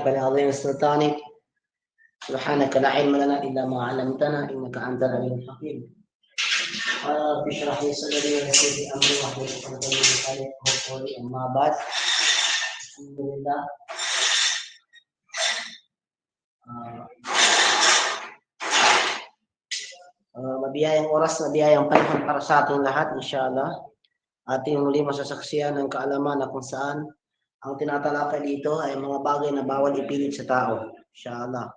فلعظيم سلطانك سبحانك لا علم لنا إلا ما علمتنا إنك أنت العليم الحكيم. رب اشرح لي صدري ويسر لي أمري واحلل عقدة من لساني يفقهوا قولي أما بعد الحمد لله. Mabiyayang oras, mabiyayang panahon para sa ating lahat, inshallah. Ating muli masasaksiyan ng kaalaman na kung saan ang tinatalakay dito ay mga bagay na bawal ipilit sa tao, inshallah.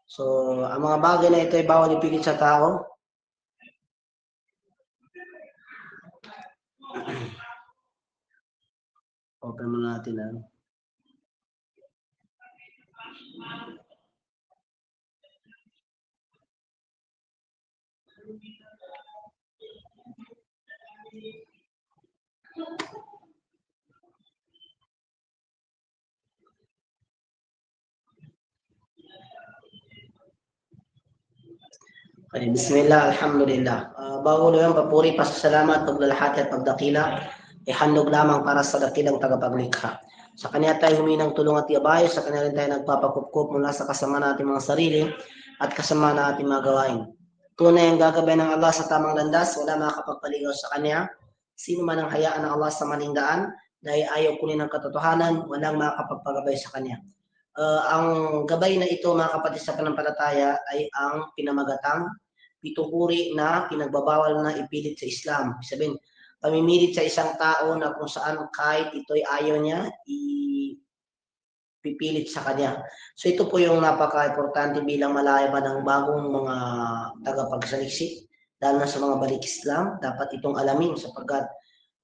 So, ang mga bagay na ito ay bawal ipilit sa tao. Open mo natin ha. Okay, bismillah, alhamdulillah. Bago na yan, papuri, pasasalamat, paglalahati at pagdakila, ihandog lamang para sa dakilang tagapaglikha. Sa kanya tayo huminang tulong at yabayo, sa kanya rin tayo nagpapakupkup mula sa kasama nating mga sarili at kasama nating mga gawain. Tunay ang gagabay ng Allah sa tamang landas, wala makakapagpaligaw sa kanya. Sino man ang hayaan ng Allah sa maling daan, dahil ayaw kunin ng katotohanan, walang makakapagpagabay sa kanya. Ang gabay na ito, mga kapatid sa panampalataya, ay ang pinamagatang pitong uri na pinagbabawal na ipilit sa Islam. Sabihin, pamimilit sa isang tao na kung saan kahit ito'y ayaw niya, ipipilit sa kanya. So ito po yung napaka-importante bilang malayaban ng bagong mga tagapagsaliksik, dahil na sa mga balik Islam, dapat itong alamin sapagkat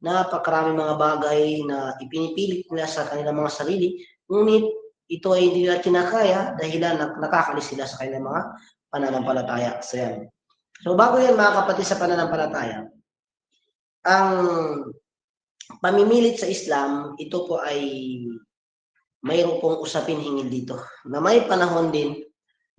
napakaraming mga bagay na ipinipilit nila sa kanilang mga sarili, ngunit ito ay hindi nila kinakaya dahil nakakalis sila sa kanilang mga pananampalataya. So yan. So bago yan mga kapatid sa pananampalataya, ang pamimilit sa Islam, ito po ay mayroon pong usapin hinggil dito. Na may panahon din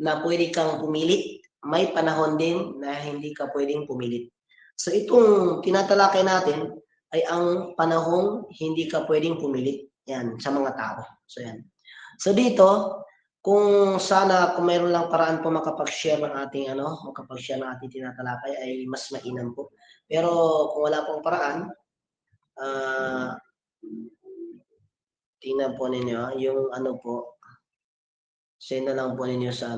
na pwede kang pumilit, may panahon din na hindi ka pwedeng pumilit. So itong tinatalakay natin ay ang panahong hindi ka pwedeng pumilit. Yan, sa mga tao. So yan. So dito, kung mayroon lang paraan po makapag-share ng ating makapag-share ng ating tinatalakay ay mas mainam po. Pero kung wala pong paraan, tingnan po ninyo yung po, send na lang po ninyo sa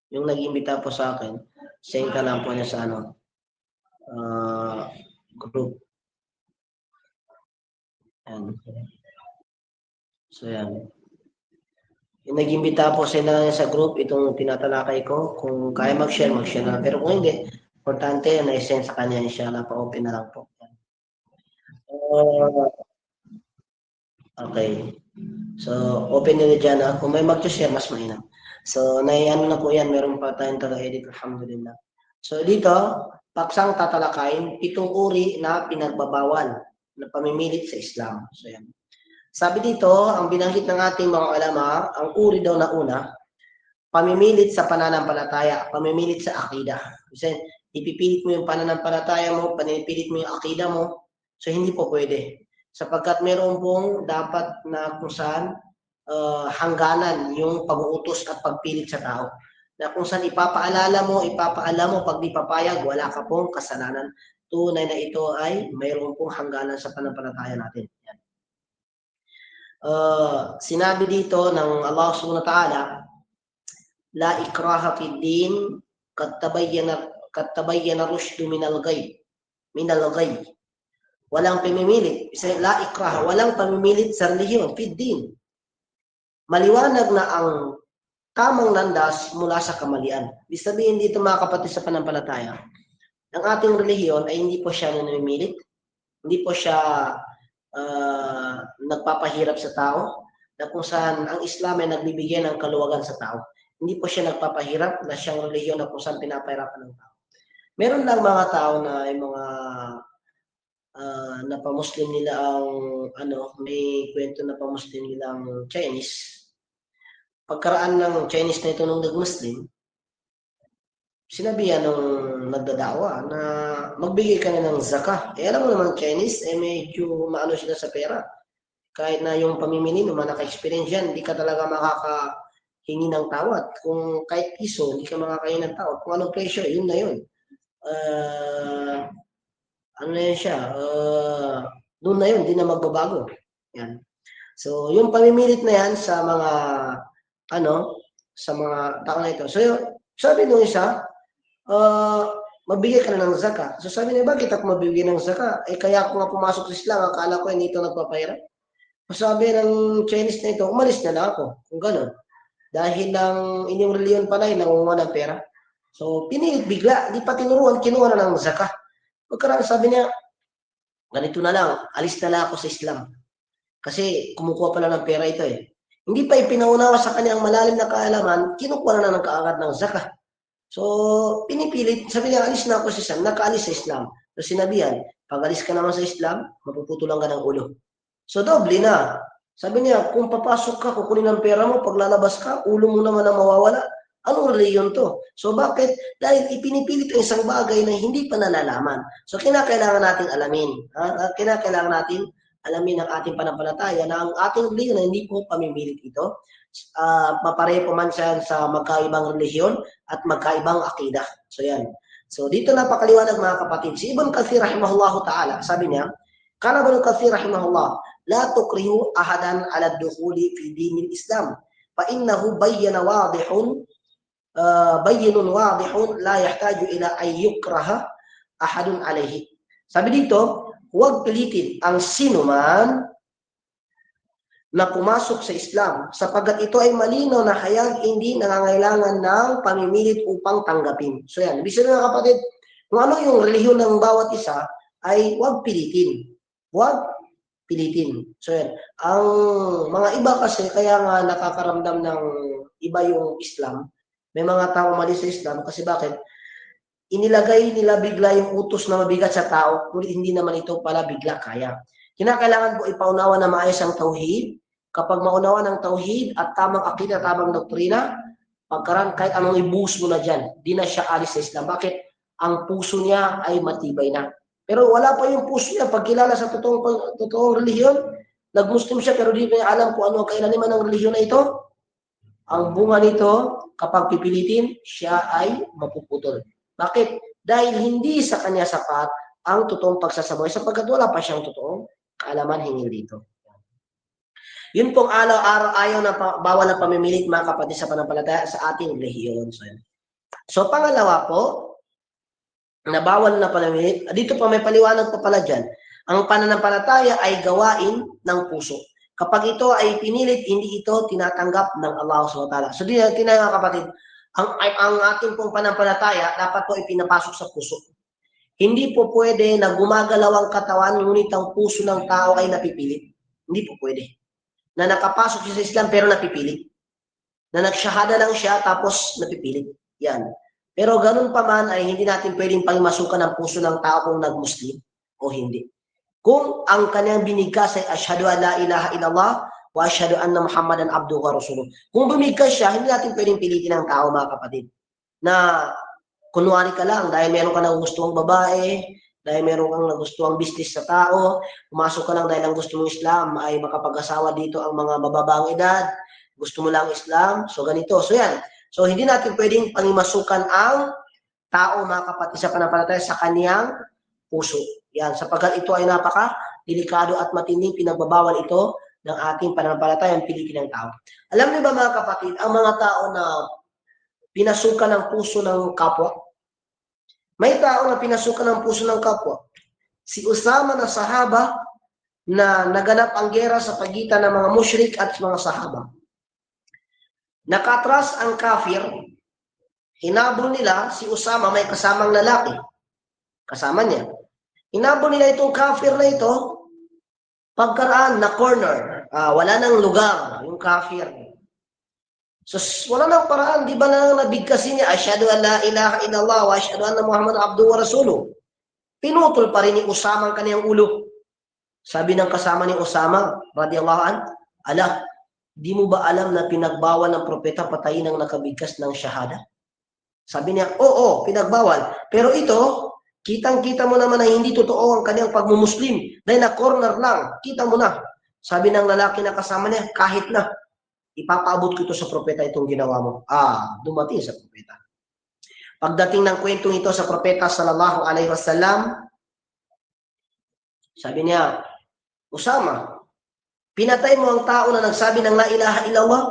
yung nag-imbita po sa akin, send ka lang po niya sa group. Yan. So yan. Yung nag-imbita po sila sa group, itong tinatalakay ko, kung kaya mag-share na. Pero kung hindi, importante na i-send sa kanya, inshallah, pa-open na lang po. Okay. So, open nyo dyan. Kung may mag-share, mas mainam. So, na po yan, meron pa tayong taga-edit, alhamdulillah. So, dito, paksang tatalakayin, 7 uri na pinagbabawal na pamimilit sa Islam. So, yan. Sabi dito, ang binanggit ng ating mga ulama, ang uri daw na una, pamimilit sa pananampalataya, pamimilit sa akida. Kasi ipipilit mo yung pananampalataya mo, panipilit mo yung akida mo, so hindi po pwede. Sapagkat meron pong dapat na kung saan hangganan yung pag-uutos at pagpilit sa tao. Na kung saan ipapaalam mo, pag di papayag, wala ka pong kasalanan. Tunay na ito ay mayroon pong hangganan sa pananampalataya natin. Yan. Sinabi dito ng Allah subhanahu wa ta'ala, la ikraha fid din qad tabayyana rushdu minal ghayy. Walang pamimilit. La ikraha, walang pamimilit sa relihiyon fid din. Maliwanag na ang tamang landas mula sa kamalian. Ibig sabihin dito mga kapatid sa pananampalataya, ang ating relihiyon ay hindi po siya namimilit, hindi po siya nagpapahirap sa tao, na kung saan ang Islam ay nagbibigay ng kaluwagan sa tao. Hindi po siya nagpapahirap na siyang relihiyon na kung saan pinapahirapan ng tao. Meron lang mga tao na ay mga napamuslim nila ang may kwento na pamuslim nila ang Chinese. Pagkaraan ng Chinese na ito nung nag-Muslim, sinabihan nung nagdadawa na magbigay ka na ng zakah. Alam mo naman Chinese, medyo maano sila sa pera. kahit na yung pamimili, nung mga naka-experience yan, hindi ka talaga makakahingi ng tawad. Kung kahit piso, hindi ka makakahingi ng tawad. Kung anong presyo, yun na yun. Ano na yan siya, doon na yun, hindi na magbabago. Yan. So, yung pamimilit na yan sa mga, sa mga tao na ito. So, sabi nung isa, magbigay ka na ng zaka. So, sabi niya, bakit ako mabigay ng zaka? Kaya ako nga pumasok sa Islam, akala ko hindi ito nagpapahirap. So, sabi ng Chinese na ito, umalis na lang ako, kung gano'n. Dahil lang inyong reliyon pala, nangunguha ng pera. So, pinilit bigla, di pa tinuruan, kinuha na ng zaka. Pagkaraan, sabi niya, ganito na lang, alis na lang ako sa Islam. Kasi kumukuha pala ng pera ito eh. Hindi pa ipinaunawa sa kanyang malalim na kaalaman, kinukuha na ng kaagad ng zakah. So, pinipilit, sabi niya, alis na ako sa Islam, nakaalis sa Islam. So, sinabihan, pag alis ka naman sa Islam, mapuputulan ka ng ulo. So, doble na. Sabi niya, kung papasok ka, kukunin ang pera mo, pag lalabas ka, ulo mo naman ang mawawala. Anong reliyon to? So, bakit? Dahil ipinipilit ang isang bagay na hindi pa nalalaman. So, kinakailangan natin alamin. Kinakailangan natin alamin ang ating panampalataya na ang ating reliyon na hindi po pamimilit ito. Mapareho man siya sa magkaibang relihiyon at magkaibang akidah. So, yan. So, dito napakaliwanag mga kapatid. Si Ibn Kathir rahimahullahu ta'ala, sabi niya, kana Ibn Kathir rahimahullah, la tukrihu ahadan ala dukhuli fi dinil Islam. فإنه بين واضح بين واضح لا يحتاج إلى أن يكره أحد عليه. Sabi dito, huwag pilitin ang sino man na pumasok sa Islam sapagkat ito ay malinaw na hayag hindi nangangailangan ng pamimilit upang tanggapin. So yan, ibig sabihin mga kapatid, kung ano yung relihiyon ng bawat isa ay huwag pilitin. Huwag pilitin. So yan, ang mga iba kasi kaya nga nakakaramdam ng iba yung Islam. May mga tao mali sa Islam kasi bakit? Inilagay nila bigla yung utos na mabigat sa tao, ngunit hindi naman ito pala bigla kaya. Kinakailangan po ipaunawa na maayos ang tauhid. Kapag maunawa ng tauhid at tamang akida, tamang doktrina, pagkaran kahit anong ibuhos mo na dyan, di na siya alis sa Islam. Bakit? Ang puso niya ay matibay na. Pero wala pa yung puso niya pagkilala sa totoong relihiyon. Nag-Muslim siya pero di niya alam kung ano ang kailaliman ng relihiyon na ito. Ang bunga nito, kapag pipilitin, siya ay mapuputol. Bakit? Dahil hindi sa kanya sapat ang totoong pagsasabuhay sapagkat wala pa siyang totoong kaalaman hinggil dito. Yun pong araw-araw ayaw na bawal na pamimilit mga kapatid sa panampalataya sa ating relihiyon. So pangalawa po, na bawal na pamimilit, dito pa may paliwanag pa pala dyan, ang pananampalataya ay gawain ng puso. Kapag ito ay pinilit, hindi ito tinatanggap ng Allah SWT. So, tinanong kapatid, ang ating pong panampalataya, dapat po ipinapasok sa puso. Hindi po pwede na gumagalaw ang katawan, ngunit ang puso ng tao ay napipilit. Hindi po pwede. Na nakapasok siya sa Islam, pero napipilit. Na nagsyahada lang siya, tapos napipilit. Yan. Pero ganun pa man, ay hindi natin pwedeng pangimasukan ang puso ng tao kung nag-Muslim o hindi. Kung ang kanyang binigkas ay asyhadu an la ilaha illallah wa asyhadu anna Muhammadan abduhu wa rasuluh. Kung bumigkas siya, hindi natin pwedeng pilitin ang tao mga kapatid. Na kunwari ka lang dahil meron ka nagustuhang babae, dahil meron kang nagustuhang business sa tao, pumasok ka lang dahil ang gusto mong Islam ay makapag-asawa dito ang mga mababang edad, gusto mo lang Islam, so ganito. So yan. So hindi natin pwedeng pangimasukan ang tao mga kapatid sa panampalataya sa kaniyang puso. Yan, sapagkat ito ay napaka-delikado at matinding pinagbabawal ito ng ating pananampalatayang pilitin ng tao. Alam niyo ba mga kapatid, ang mga tao na pinasukan ng puso ng kapwa, may tao na pinasukan ng puso ng kapwa. Si Usama na sahaba na naganap ang gera sa pagitan ng mga musyrik at mga sahaba. Nakatras ang kafir, hinabol nila si Usama, may kasamang lalaki. Kasama niya. Hinabol nila itong kafir na ito, pagkaraan na corner, wala nang lugar, yung kafir. So, wala nang paraan, di ba nang nabigkasin niya, asyhadu an la ilaha illallah wa asyhadu anna Muhammadan abduhu wa rasuluh. Pinutol pa rin ni Usama ang kaniyang ulo. Sabi ng kasama ni Usama, radiyallahu an, ala, di mo ba alam na pinagbawal ng propeta patayin ang nakabigkas ng syahada? Sabi niya, oo, pinagbawal. Pero ito, kitang-kita mo naman na hindi totoo ang kanyang pagmumuslim. Dahil na-corner lang, kita mo na. Sabi ng lalaki na kasama niya, kahit na, ipapaabot ko ito sa propeta itong ginawa mo. Dumating sa propeta. Pagdating ng kwentong ito sa propeta sallallahu alaihi wasallam, sabi niya, Usama, pinatay mo ang tao na nagsabi ng la ilaha illallah?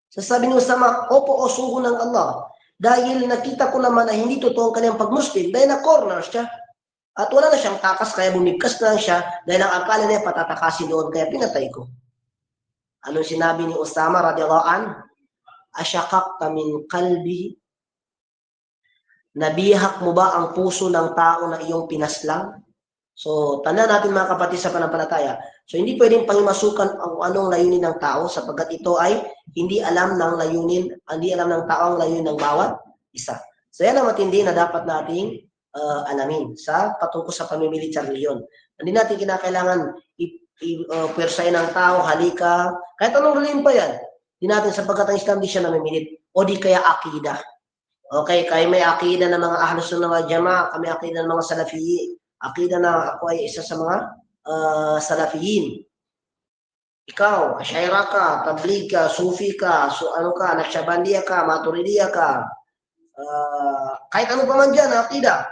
Sasabi ni Usama, opo o sugo ng Allah. Dahil nakita ko naman na hindi totoo ang kanyang pag-Muslim dahil na-corner siya. At wala na siyang takas, kaya bumigkas na lang siya dahil ang akala niya patatakasin doon, kaya pinatay ko. Anong sinabi ni Usama radhiyallahu an? Asyaqaqta min qalbi? Nabihak mo ba ang puso ng tao na iyong pinaslang? So, tanda natin mga kapatid sa panampalataya. So, hindi pwedeng pangimasukan ang anong layunin ng tao sapagkat ito ay hindi alam ng tao ang layunin ng bawat isa. So, yan ang matindi na dapat nating alamin sa patungkol sa pamimilit sa reliyon. Hindi natin kinakailangan pwersahin ng tao, halika, kahit anong reliyon pa yan. Hindi natin sapagkat ang Islam di siya namimilit. O di kaya akida. Okay, kaya may akida ng mga ahlus sunnah wal jamaa, kami akida ng mga salafiyin. Akida na ako ay isa sa mga salafiyin. Ikaw, Ashaira ka, Tabligh ka, Sufi ka, Naqshbandiya ka, Maturidiya ka, kahit ano pa man dyan, akida.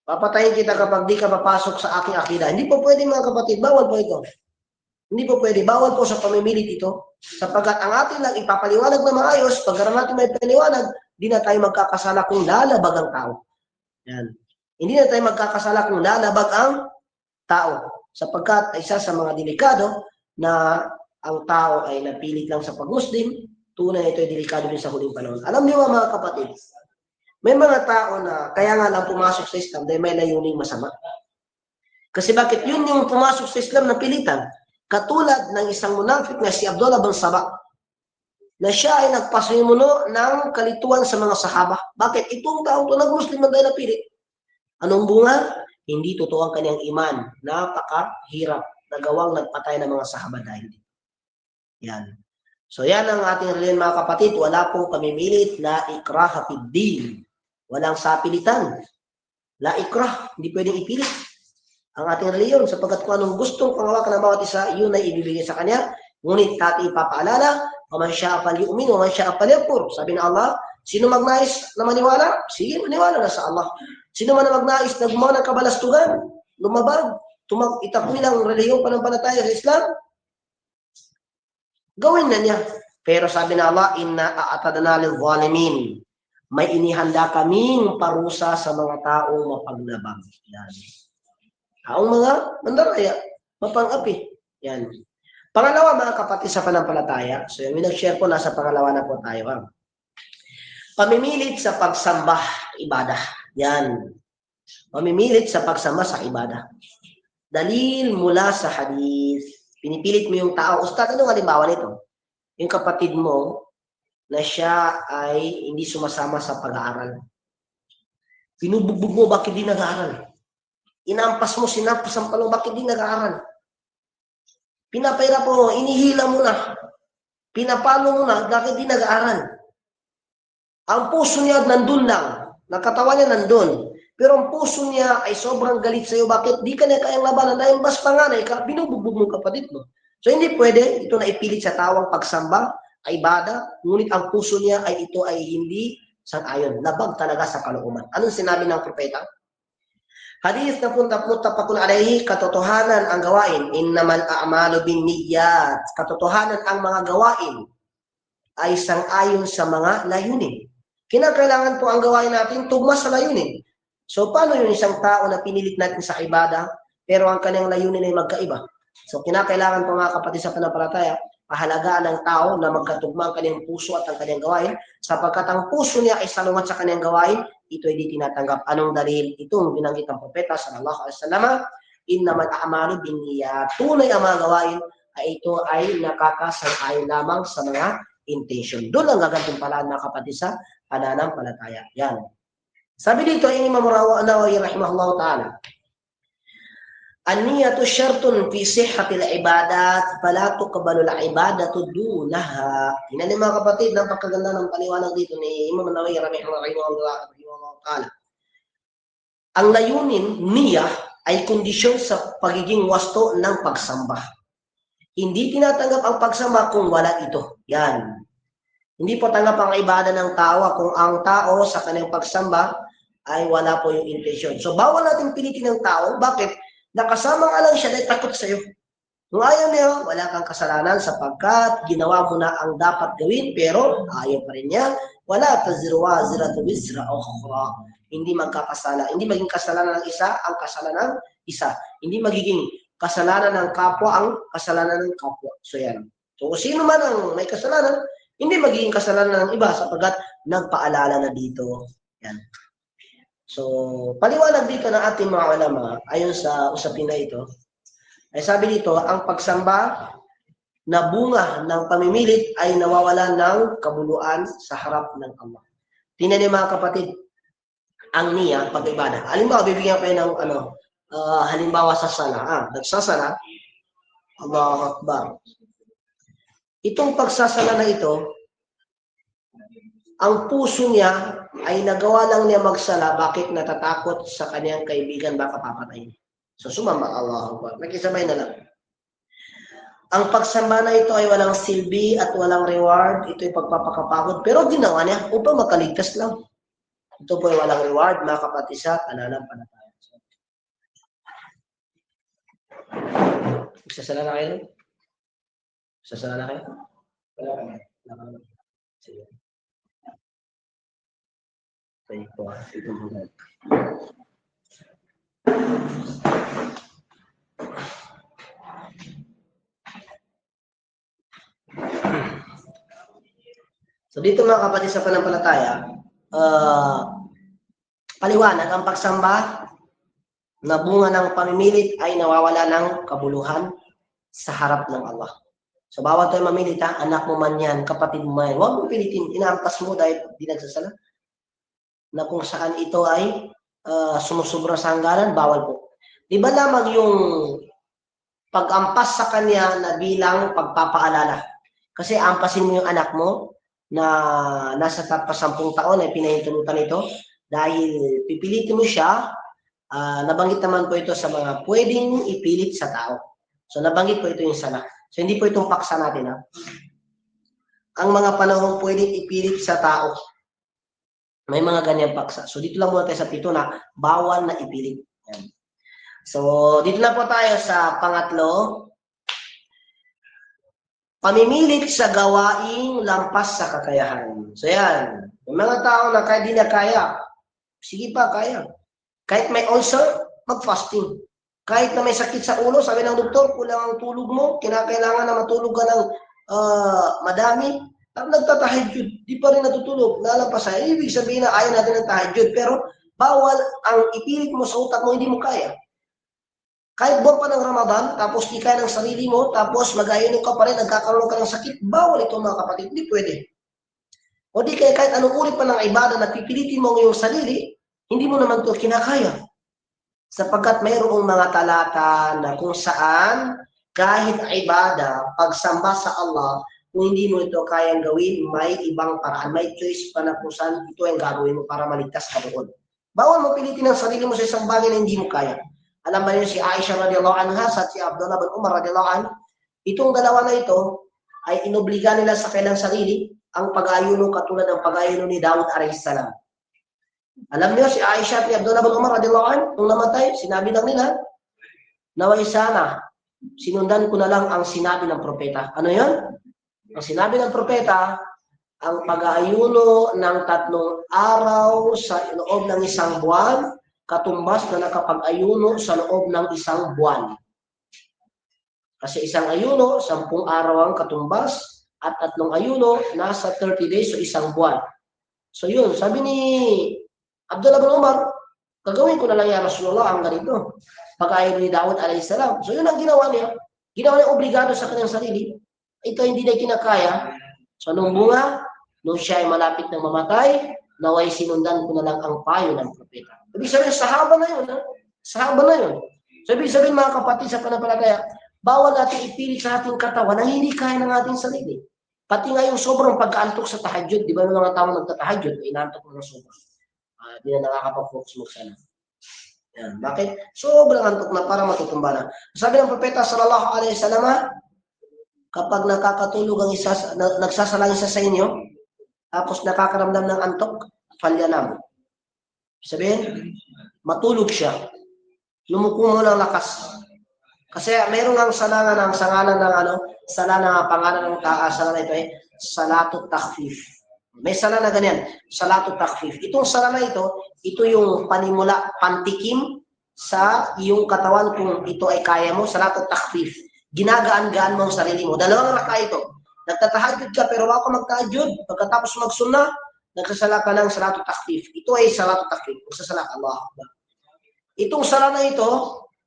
Papatayin kita kapag di ka papasok sa aking akida. Hindi po pwede mga kapatid, bawal po ito. Hindi po pwede, bawal po sa pamimilit ito. Sapagkat ang atin lang ipapaliwanag na maayos, pagkaroon natin may paliwanag, di na tayo magkakasala kung lalabag ang tao. Yan. Hindi na tayo magkakasala kung lalabag ang tao. Sapagkat isa sa mga delikado na ang tao ay napilit lang sa pag-Muslim, tunay ito ay delikado din sa huling panahon. Alam niyo mga kapatid, may mga tao na kaya nga lang pumasok sa Islam dahil may layuning masama. Kasi bakit? Yun yung pumasok sa Islam na pilitan. Katulad ng isang munafik na si Abdullah bin Sabah, na siya ay nagpasimuno ng kalituan sa mga sahaba. Bakit? Itong tao ito nag-Muslim na dahil napilit. Anong bunga? Hindi totoo ang kanyang iman. Napakahirap na gawang nagpatay ng mga sahaba dahil dito. Yan. So yan ang ating reliyon mga kapatid. Wala pong pamimilit, la ikraha fid din. Walang sapilitan. La ikrah, hindi pwedeng ipilit ang ating reliyon sapagkat kung anong gustong panghawakan ng bawat isa, yun ay ibibigay sa kanya. Ngunit ating ipapaalala, waman sya'a falyu'min, waman sya'a falyakfur. Sabi ng Allah, sino magnais na maniwala? Sige, maniwala na sa Allah. Sino man na magnais na gumawa ng kabalastugan, lumabag, itakwil ang relihiyong panampalataya sa Islam, gawin na niya. Pero sabi na Allah, inna a'atadna lil-zalimin. May inihanda kaming parusa sa mga taong mapaglabag. Yan. Taong mga mandaraya, mapang-api. Yan. Pangalawa mga kapatid sa panampalataya, so yung nag-share po, nasa pangalawa na po tayo. Pamimilit sa pagsamba, ibadah. Yan. Pamimilit sa pagsamba sa ibadah. Dalil mula sa hadith. Pinipilit mo yung tao. Ustad, anong halimbawa nito? Yung kapatid mo na siya ay hindi sumasama sa pag-aaral. Pinubugbog mo, bakit di nag-aaral? Inampas mo, sinampas ang palong, bakit di nag-aaral? Pinapahirap mo, inihila mo na. Pinapalo mo na, bakit di nag-aaral? Ang puso niya nandun lang. Nakatawan niya nandun. Pero ang puso niya ay sobrang galit sa'yo. Bakit? Di ka na kayang labanan. Dahil mas panganay ka, binubugbog mong kapatid mo. So hindi pwede ito na ipilit sa tawang pagsamba, ay ibada, ngunit ang puso niya ay ito ay hindi sang-ayon. Labag talaga sa kalooban. Anong sinabi ng propeta? Hadith na muttafaqun alayhi, katotohanan ang gawain. Innamal a'malu binniyat. Katotohanan ang mga gawain ay sang-ayon sa mga layunin. Kinakailangan po ang gawain natin tugma sa layunin. So, paano yung isang tao na pinilit natin sa ibada, pero ang kanyang layunin ay magkaiba? So, kinakailangan po mga kapatid sa panampalataya, pahalagaan ng tao na magkatugma ang kanyang puso at ang kanyang gawain, sapagkat ang puso niya ay salungat sa kanyang gawain, ito ay di tinatanggap. Anong dalil? Itong binanggit ng propeta, sallallahu alaihi wasallam, innamal a'malu binniyat. Tunay ang mga gawain ay ito ay nakakasang-ayon lamang sa mga intention. Doon ang gagantimpalaan mga kapatid sa pananampalataya. Yan. Sabi dito, Imam Nawawi rahimahullah ta'ala, an-niyatu syartun fi sihhatil ibadat fala tuqbalu al-ibadatu dunaha. Yan mga kapatid, napakaganda ng paliwanag dito ni Imam Nawawi rahimahullah ta'ala. Ang layunin, niyah, ay kondisyon sa pagiging wasto ng pagsamba. Hindi tinatanggap ang pagsamba kung wala ito. Yan. Hindi po tanggap ang ibada ng tao kung ang tao sa kanyang pagsamba ay wala po yung intensyon. So, bawal natin pilitin ng tao. Bakit? Nakasama nga lang siya dahil takot sa'yo. Kung ayaw niya, wala kang kasalanan sapagkat ginawa mo na ang dapat gawin, pero ayaw pa rin niya. Wala taziru waziratu wizra ukhra. Hindi magkakasala. Hindi maging kasalanan ng isa ang kasalanan ng isa. Hindi magiging kasalanan ng kapwa ang kasalanan ng kapwa. So yan. So kung sino man ang may kasalanan, hindi magiging kasalanan ng iba sapagkat nagpaalala na dito. Yan. So, paliwanag dito ng ating mga ulama, ayon sa usapin na ito, ay sabi dito, ang pagsamba na bunga ng pamimilit ay nawawalan ng kabuluan sa harap ng Allah. Tingnan niyo mga kapatid, ang niya, pag-ibada. Halimbawa, bibigyan kayo ng halimbawa sa sala. Nagsasala, Allahu Akbar. Itong pagsasala na ito, ang puso niya ay nagawa lang niya magsala, bakit natatakot sa kanyang kaibigan baka papatayin. So sumama, Allahu Akbar. Nakisabay na lang. Ang pagsamba na ito ay walang silbi at walang reward. Ito ay pagpapakapagod. Pero ginawa niya upang makaligtas lang. Ito po ay walang reward, mga kapatid sa pananampalataya. Magsasala na kayo? Magsasala na kayo? Wala ka na. Sige. Sige po. Ito muna. So dito mga kapatid sa pananampalataya, paliwanag, ang pagsamba na bunga ng pamimilit ay nawawala ng kabuluhan sa harap ng Allah. So bawat tayo mamilit, anak mo man yan, kapatid mo man yan, huwag mo pilitin, inaampas mo dahil di nagsasala. Na kung saan ito ay sumusubra sa hangganan, bawal po. Di ba lamang yung pag-ampas sa kanya na bilang pagpapaalala? Kasi ampasin mo yung anak mo na nasa 10 taon ay pinahintulutan ito dahil pipilitin mo siya. Nabanggit naman po ito sa mga pwedeng ipilit sa tao. So nabanggit po ito yung sala. So hindi po itong paksa natin. Ang mga panahong pwedeng ipilit sa tao, may mga ganyan paksa. So dito lang muna tayo sa 7 na bawal na ipilit. Yan. So dito na po tayo sa pangatlo. Pamimilit sa gawaing lampas sa kakayahan. So yan. May mga tao na kahit di na kaya, sige pa, kaya. Kahit may ulcer, mag-fasting. Kahit na may sakit sa ulo, sabi ng doktor, kulang ang tulog mo, kinakailangan na matulog ka ng madami, nagtatahajud, di pa rin natutulog, nalampasan. Ibig sabihin na ayaw natin ng tahajud, pero bawal ang ipilit mo sa utak mo, hindi mo kaya. Kahit buwan pa ng Ramadan, tapos di kaya ng sarili mo, tapos mag-ayunin ka pa rin, nagkakaroon ka ng sakit, bawal ito mga kapatid, hindi pwede. O di kaya kahit anong uri pa ng ibada na pipilitin mo ngayong sarili, hindi mo naman ito kinakaya. Sapagkat mayroong mga talata na kung saan kahit ibada, pagsamba sa Allah, kung hindi mo ito kayang gawin, may ibang paraan, may choice pa na kung saan ito ang gagawin mo para maligtas ka doon. Bawal mo pilitin ang sarili mo sa isang bagay na hindi mo kaya. Alam ba niyo si Aisha radhiyallahu anha at si Abdullah bin Umar radhiyallahu anhu, itong dalawa na ito ay inobliga nila sa kanilang sarili ang pag-ayuno katulad ng pag-ayuno ni Dawud alayhis salam. Alam niyo si Aisha at si Abdullah bin Umar radhiyallahu anhu, nung namatay, sinabi lang nila, naway sana, sinundan ko na lang ang sinabi ng propeta. Ano 'yon? Ang sinabi ng propeta, ang pag-ayuno ng 3 araw sa loob ng 1 buwan, katumbas na nakapag-ayuno sa loob ng 1 buwan. Kasi 1 ayuno, 10 araw ang katumbas, at 3 ayuno, nasa 30 days o 1 buwan. So yun, sabi ni Abdullah bin Umar, gagawin ko na lang ya Rasulullah ang ganito. Pag-ayuno ni Dawud alayhis salam. So yun ang ginawa niya. Ginawa niya obligado sa kanyang sarili. Ito hindi na kinakaya. So nung bunga, nung siya ay malapit ng mamatay, naway sinundan ko na lang ang payo ng propeta. Ibig sabihin, sahaba na yun. Sahaba na yun. So ibig sabihin mga kapatid sa pananampalataya, bawal natin ipilit sa ating katawan ang hindi kaya ng ating sarili. Pati nga yung sobrang pagkaantok sa tahajjud, di ba yung mga tao nagtatahajjud, inaantok mo ng sobrang. Di na nakakapag-focus mo sana. Yan. Bakit? Sobrang antok na para matutumba na. Sabi ng propeta sallallahu alaihi wasallam, kapag nakakatulog ang isa, nagsasalang isa sa inyo, tapos nakakaramdam ng antok, falyanam. Sabihin, matulog siya. Lumuko mo ng lakas. Kasi mayroong ang salangan ng sangalan ng sala na pangalan ng sala na ito ay salatut takhfif. May sala na ganyan, salatut takhfif. Itong sala na ito yung panimula, pantikim sa iyong katawan kung ito ay kaya mo, salatut takhfif. Ginagaan-gaan mo ang sarili mo. Dalawang raka ito. Nagtatahajud ka pero wala ka magtahajud. Pagkatapos magsunna, nagsasala ka ng salatut takhfif. Ito ay salatut takhfif. Magsasala ka, Allahu Akbar. Itong sala na ito,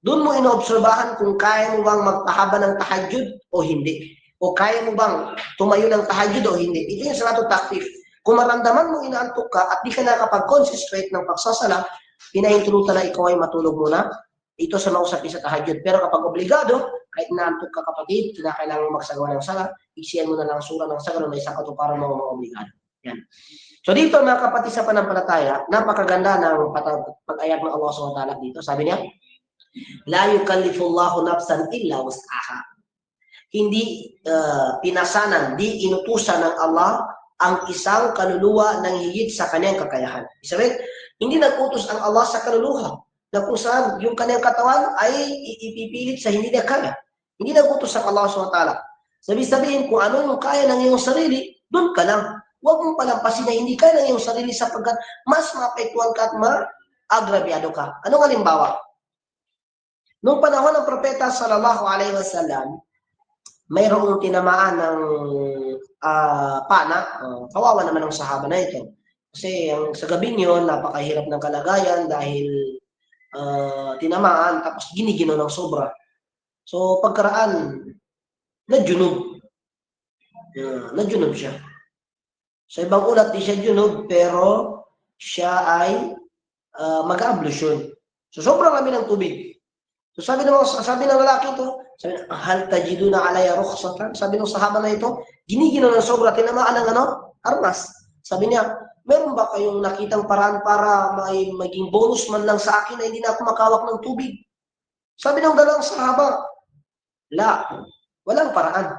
doon mo inoobserbahan kung kaya mo bang magpahaba ng tahajjud o hindi. O kaya mo bang tumayo ng tahajjud o hindi. Ito yung salatut takhfif. Kung maramdaman mo inaantok ka at di ka nakapag-concentrate ng pagsasala, pinahintulutan na ikaw ay matulog muna. Ito sa mausapin sa tahajjud. Pero kapag obligado, kahit inaantok ka kapatid, kinakailangan mo magsagawa ng sala, iksiyan mo na lang sura ng sala, may isang katuparan mo mga obligado. Yan. So dito mga kapatid sa panampalataya, napakaganda ng pag-ayat ng Allah SWT dito. Sabi niya, la yukallifullahu nafsan illa wus'aha. Hindi pinasanan, di inutusan ng Allah ang isang kaluluwa ng higit sa kanyang kakayahan. Isabihin, hindi nag-utos ang Allah sa kaluluwa na kung saan yung kanyang katawan ay ipipilit sa hindi niya kaya. Hindi nag-utos ang Allah SWT. Sabihin kung ano yung kaya ng iyong sarili, doon ka lang. Huwag mong palampasin na hindi kaya ng iyong sarili sapagkat mas maapektuhan ka at ma-agrabyado ka. Anong halimbawa? Noong panahon ng propeta sallallahu alaihi wasallam, mayroong tinamaan ng pana. Kawawa naman ang sahaba na ito. Kasi sa gabing yun, napakahirap ng kalagayan dahil tinamaan tapos ginigino ng sobra. So pagkaraan, najunog. Najunog siya. Sa ibang ulat, di siya junog, pero siya ay mag-ablusyon. So sobrang rami ng tubig. So sabi ng lalaki ito, sabi na, hal tajiduna alaya rukhsatan. Sabi ng sahaba na ito, ginigino ng sobra, tinamaan ng armas. Sabi niya, meron ba kayong nakitang paraan para may maging bonus man lang sa akin na hindi na ako makawak ng tubig? Sabi ng dalawang sahaba, walang paraan.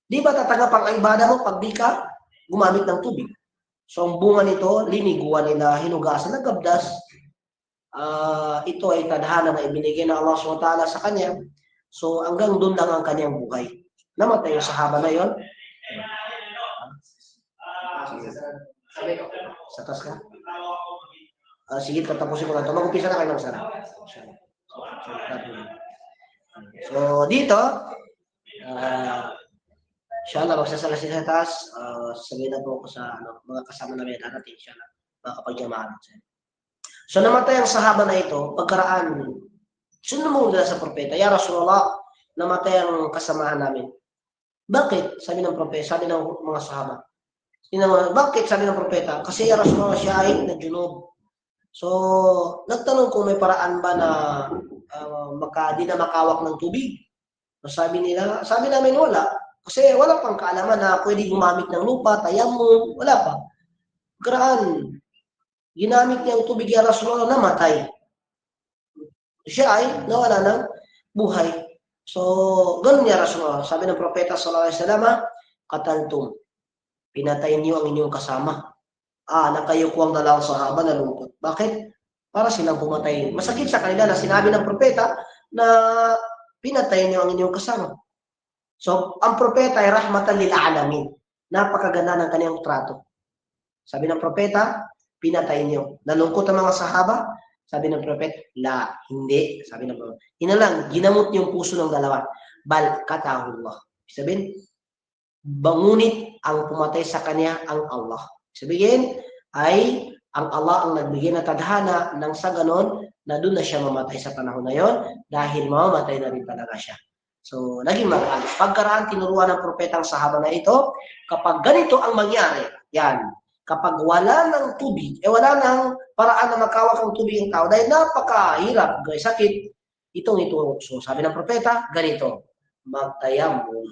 Di ba tatanggap ang ibada mo pag di ka gumamit ng tubig? So ang bunga nito, liniguan nila, hinugasan, nagabdas. Ito ay tadhana na ibinigay ng Allah SWT sa kanya. So hanggang doon lang ang kanyang buhay. Namatay yung sahaba na yon. Sa taas ka? Sige, tatapusin ko na ito. Mag-upisa na kayo ng sana. So dito, inshallah, magsasala sila sa taas. Sabihin na po ako sa mga kasama namin darating, inshallah, makakapag-jamaan. So namatay ang sahaba na ito, pagkaraan, sumumunod nila sa propeta, Ya Rasulullah, namatay ang kasamahan namin. Bakit? Sabi ng propeta, sabi ng mga sahaba. Bakit? Sabi ng propeta, kasi Ya Rasulullah, siya ay najunog. So, nagtanong kung may paraan ba na di na makawak ng tubig. So, sabi namin wala. Kasi wala pang kaalaman na pwede gumamit ng lupa, tayamum, wala pa. Pagkaraan, ginamit niya ang tubig ya Rasulullah, namatay. Siya ay nawala ng buhay. So, ganun ya Rasulullah. Sabi ng propeta sallallahu alaihi wasallam, kataltum, pinatay niyo ang inyong kasama. Nakayukwang dalawang sahaba na lungkot. Bakit? Para silang pumatay. Masakit sa kanila na sinabi ng propeta na pinatay niyo ang inyong kasama. So, ang propeta ay rahmatan lil alamin. Napakaganda ng kanyang trato. Sabi ng propeta, pinatay niyo. Nalungkot ang mga sahaba, sabi ng propeta, hindi. Sabi ng propeta, lang, ginamot niyo yung puso ng dalawa. Bal katahullah. Sabihin, bangunit ang pumatay sa kanya ang Allah. Sabihin, ay ang Allah ang nagbigay na tadhana nang sa ganon na doon na siya mamatay sa panahon na yon dahil mamamatay na rin talaga siya. So, naging mag-alis. Pagkaraan, tinuruan ng propeta ang sahaba na ito, kapag ganito ang mangyari, yan, kapag wala ng tubig, wala ng paraan na makawak ang tubig ang tao, dahil napakahirap, sakit, itong ituro. So, sabi ng propeta, ganito, magtayamum.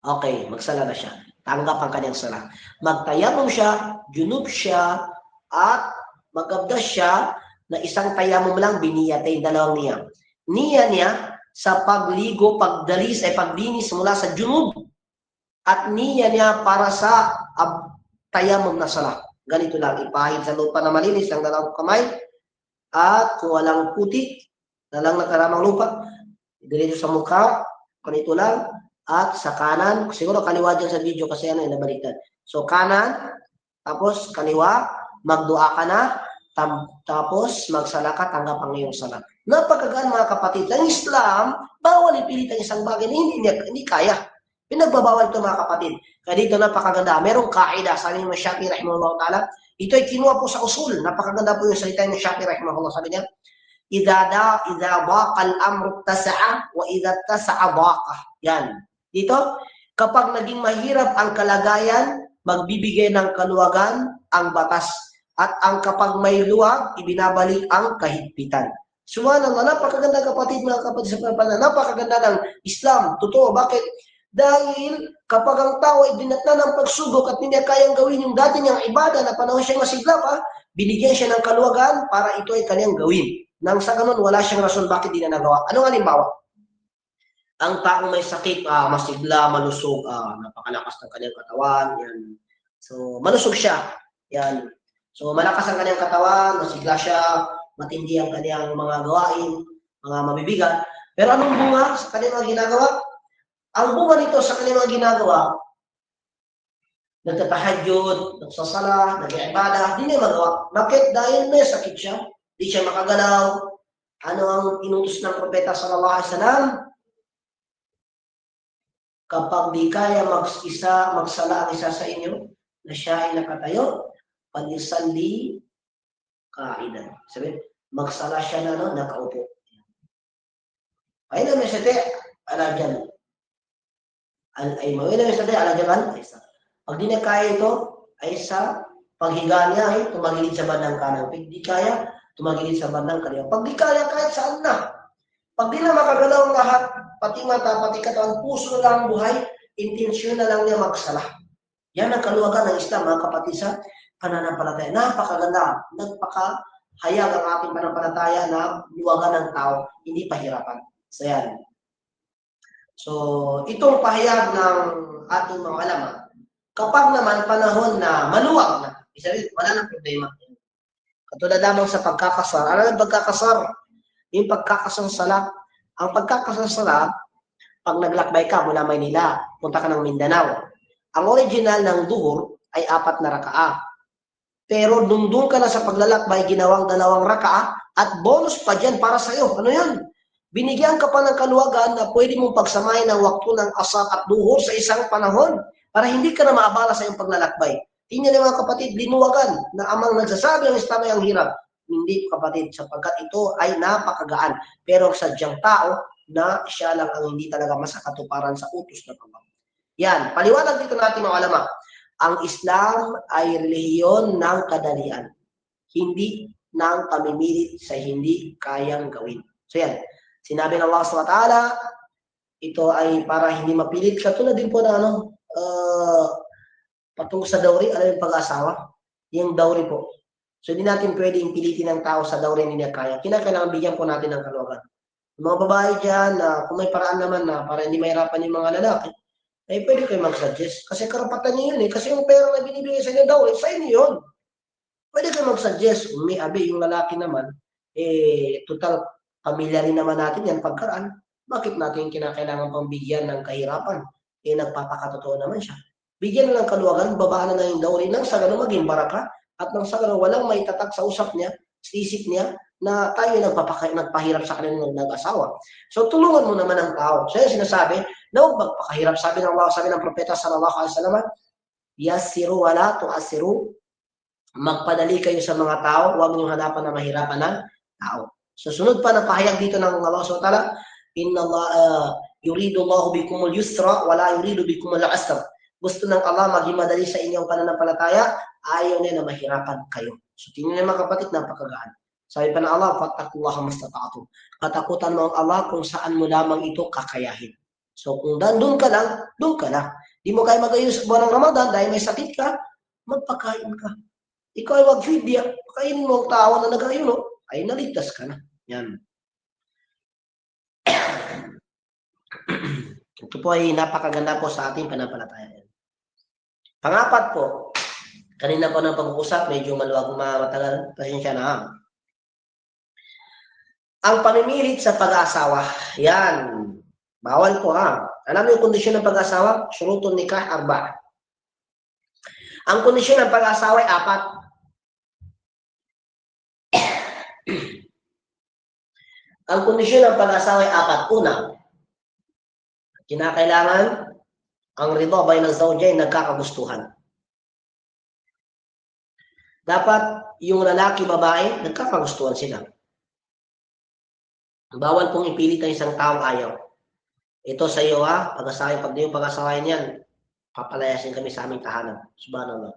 Okay, magsala na siya. Tanggap ang kanyang sala. Magtayamum siya, junub siya, at Magabdas siya na isang tayamum lang biniyatay, dalawang niya. Niya niya sa pagligo, pagdalis ay paglinis mula sa junub at niya niya para sa tayamum na sala. Ganito lang, ipahid sa lupa na malinis ng dalawang kamay at kung walang putik, dalang nakaramang lupa, dito sa mukha, ganito lang, at sa kanan, siguro kaliwa dyan sa video kasi ano yung nabaliktad. So kanan, tapos kaliwa, magdua ka na, tapos magsala ka, tanggap ang iyong sala. Napakagaan mga kapatid. Ang Islam, bawal ipilit ang isang bagay na hindi kaya. Pinagbabawal ito mga kapatid. Kaya dito napakaganda. Merong kaida, sabi ni Shafi'i rahimahullah ta'ala, ito ay kinuha po sa usul. Napakaganda po yung salita ni Shafi'i rahimahullah. Sabi niya, idza daqa al-amru tasa'a wa idza tasa'a daqa. Yan. Dito, kapag naging mahirap ang kalagayan, magbibigay ng kaluwagan ang batas. At ang kapag may luwag, ibinabalik ang kahigpitan. Subhanallah, napakaganda kapatid, mga kapatid sa panampanan. Napakaganda ng Islam. Totoo, bakit? Dahil kapag ang tao ay dinatnan ng pagsubok at hindi kayang gawin yung dati niyang ibada na panahon siyang masigla pa, binigyan siya ng kaluwagan para ito ay kanyang gawin. Nang sa ganun, wala siyang rason bakit di na nagawa. Anong halimbawa? Ang taong may sakit, masigla, malusog, napakalakas ng kanyang katawan, yan. So, malusog siya. Yan. So, malakas ang kanyang katawan, masigla siya, matindi ang kanyang mga gawain, mga mabibigat. Pero anong bunga sa kanyang mga ginagawa? Ang bunga nito sa kanyang mga ginagawa, nagtatahadyod, nagsasala, nag-iibada, hindi niya magawa. Bakit? Dahil may sakit siya, hindi siya makagalaw. Ano ang inutos ng propeta sallallahu alaihi wasallam? Kapag di kaya magsala ang isa sa inyo, na siya ay nakatayo, pag-isalli kaidan. Sabi, magsala siya na nakaupo. Ay na may sete, ala dyan. Ay mawila may sete, ala dyan. Pag di na kaya ito, ay sa paghiga niya, ay tumagilid sa bandang kanan. Pag di kaya, tumagilid sa bandang kaliwa. Pag di kaya, kahit saan na. Pag di na makagalaw lahat, pati mata, pati katawan, puso na lang buhay, intensyon na lang niya magsala. Yan ang kaluwagan ng Islam, mga kapatid sa pananampalataya. Napakaganda, nagpakahayag ang ating pananampalataya na luwagan ng tao, hindi pahirapan. So yan. So, itong pahayag ng ating mga alaman, kapag naman panahon na maluwag na, isabi, wala nang problema. Katulad lamang sa pagkakasar. Ano ang pagkakasar? Yung pagkakasar sala. Ang pagkakasar sala, pag naglakbay ka mula Maynila, punta ka ng Mindanao. Ang original ng duhur ay 4 na rakaa. Pero nung doon ka na sa paglalakbay, ginawang 2 rakaa at bonus pa dyan para sa iyo. Ano yun? Binigyan ka pa ng kaluwagan na pwede mong pagsamahin ng waktu ng asar at duhur sa isang panahon para hindi ka na maabala sa iyong paglalakbay. Tingnan niyo mga kapatid, linuwagan na amang nagsasabi ang Islam ay ang hirap. Hindi kapatid, sapagkat ito ay napakagaan. Pero sadyang tao na siya lang ang hindi talaga masakatuparan sa utos na pamang. Yan, paliwanag dito natin mga alama. Ang Islam ay relihiyon ng kadalian. Hindi ng pamimilit sa hindi kayang gawin. So yan, sinabi ng Allah SWT, ito ay para hindi mapilit. Katulad din po na patungo sa dowry, alam yung pag-asawa? Yung dowry po. So hindi natin pwedeng pilitin ng tao sa dowry hindi niya kaya. Kinakailangan bigyan po natin ng kaluwagan. Mga babae dyan, kung may paraan naman na para hindi mahirapan yung mga lalaki, ay pwede kayo mag-suggest. Kasi karapatan niyo yun eh. Kasi yung pera na binibigay sa inyo dowry, sa inyo yun. Pwede kayo mag-suggest. Kung may abi, yung lalaki naman, total pamilya rin naman natin yan pagkaraan. Bakit natin kinakailangan pang bigyan ng kahirapan? Nagpapakatotoo naman siya. Bigyan na ng kaluwagan, babaan na yung dowry nang sa ganun maging baraka at nang sa ganun walang may tatak sa usap niya, sa isip niya, na tayo nagpahirap sa kanilang nag-asawa. So, tulungan mo naman ang tao. So, yung sinasabi, na huwag magpakahirap. Sabi ng Allah, sabi ng Propeta sallallahu alaihi wasallam, yassiru wala tu'assiru. Magpadali kayo sa mga tao, huwag niyong hanapan na mahirapan ng tao. So, sunod pa na pahayag dito ng Allah subhanahu wa ta'ala, inna Allah, yuridu Allahu bikumul yusra, wala yuridu bikumul asra. Gusto ng Allah maging madali sa inyong pananampalataya, ayaw niya na mahirapan kayo. So, tingnan niyo mga kapatid, napakagaan. Sabi pa ng Allah, fattaqullaha mastata'tum. Katakutan mo ang Allah kung saan mo lamang ito kakayahin. So, kung doon ka lang, doon ka lang. Di mo kaya mag-ayos sa buwan ng Ramadan dahil may sakit ka, magpakain ka. ikaw ay magfidya, kainin mo ang tao na nag-ayuno, ay naligtas ka na. Yan. Ito po ay napakaganda po sa ating pananampalataya. Pangapat po, kanina po ng pag-uusap, medyo maluwag matagal, pasensya na. Ang pamimilit sa pag-aasawa, yan, bawal po ha. Alam mo yung kondisyon ng pag-aasawa? Syurutun nikah arba. Ang kondisyon ng pag-aasawa ay 4. Ang kondisyon ng pag-aasawa ay 4. Una, kinakailangan ang ridha bay ng zawja ay nagkakagustuhan. Dapat yung lalaki, babae, nagkakagustuhan sila. Bawal pong ipilit ang isang taong ayaw. Ito sa iyo ha, pag-asawa, pag di yung pag-asawain yan, papalayasin kami sa aming tahanan. Subhanallah.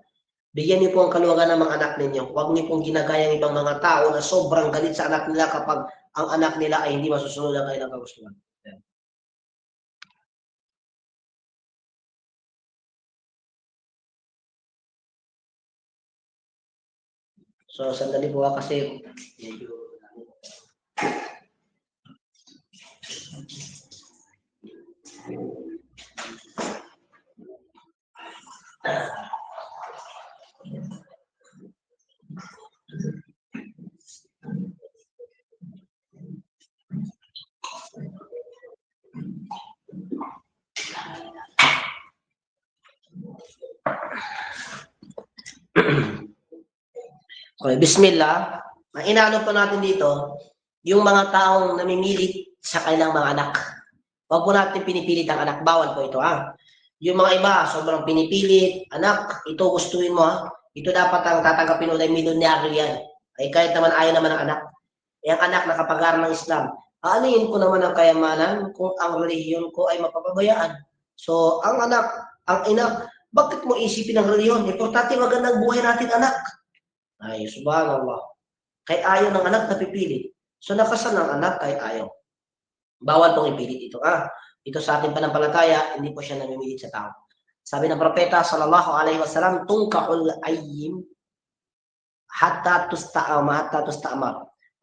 Bigyan niyo po ang kaluwagan ng mga anak ninyo. Huwag niyo pong ginagaya ng ibang mga tao na sobrang galit sa anak nila kapag ang anak nila ay hindi masusunod ang kanilang kagustuhan. So, sandali po kasi medyo okay, bismillah. Ang inaano po natin dito, yung mga taong namimilit sa kanilang mga anak. Huwag po natin pinipilit ang anak. Bawal po ito ha. Yung mga iba, sobrang pinipilit, anak, ito gustuin mo ha. Ito dapat ang tatanggapin mo dahil milyonaryo yan. Ay kahit naman ayaw naman ng anak. Ang anak nakapag-aral ng Islam. Aalihin ko naman ang kayamanan kung ang relihiyon ko ay mapapabayaan. So, ang anak, ang ina, bakit mo isipin ang relihiyon? Importante magandang buhay natin, anak. Ay, subhanallah. Kahit ayaw ng anak, napipili. So, nakasal ng anak kahit ayaw. Bawal pong ipilit ito. Ito sa ating panampalataya, hindi po siya namimilit sa tao. Sabi ng propeta, sallallahu alaihi wasallam, tungkahul ayyim hatta tusta'amar.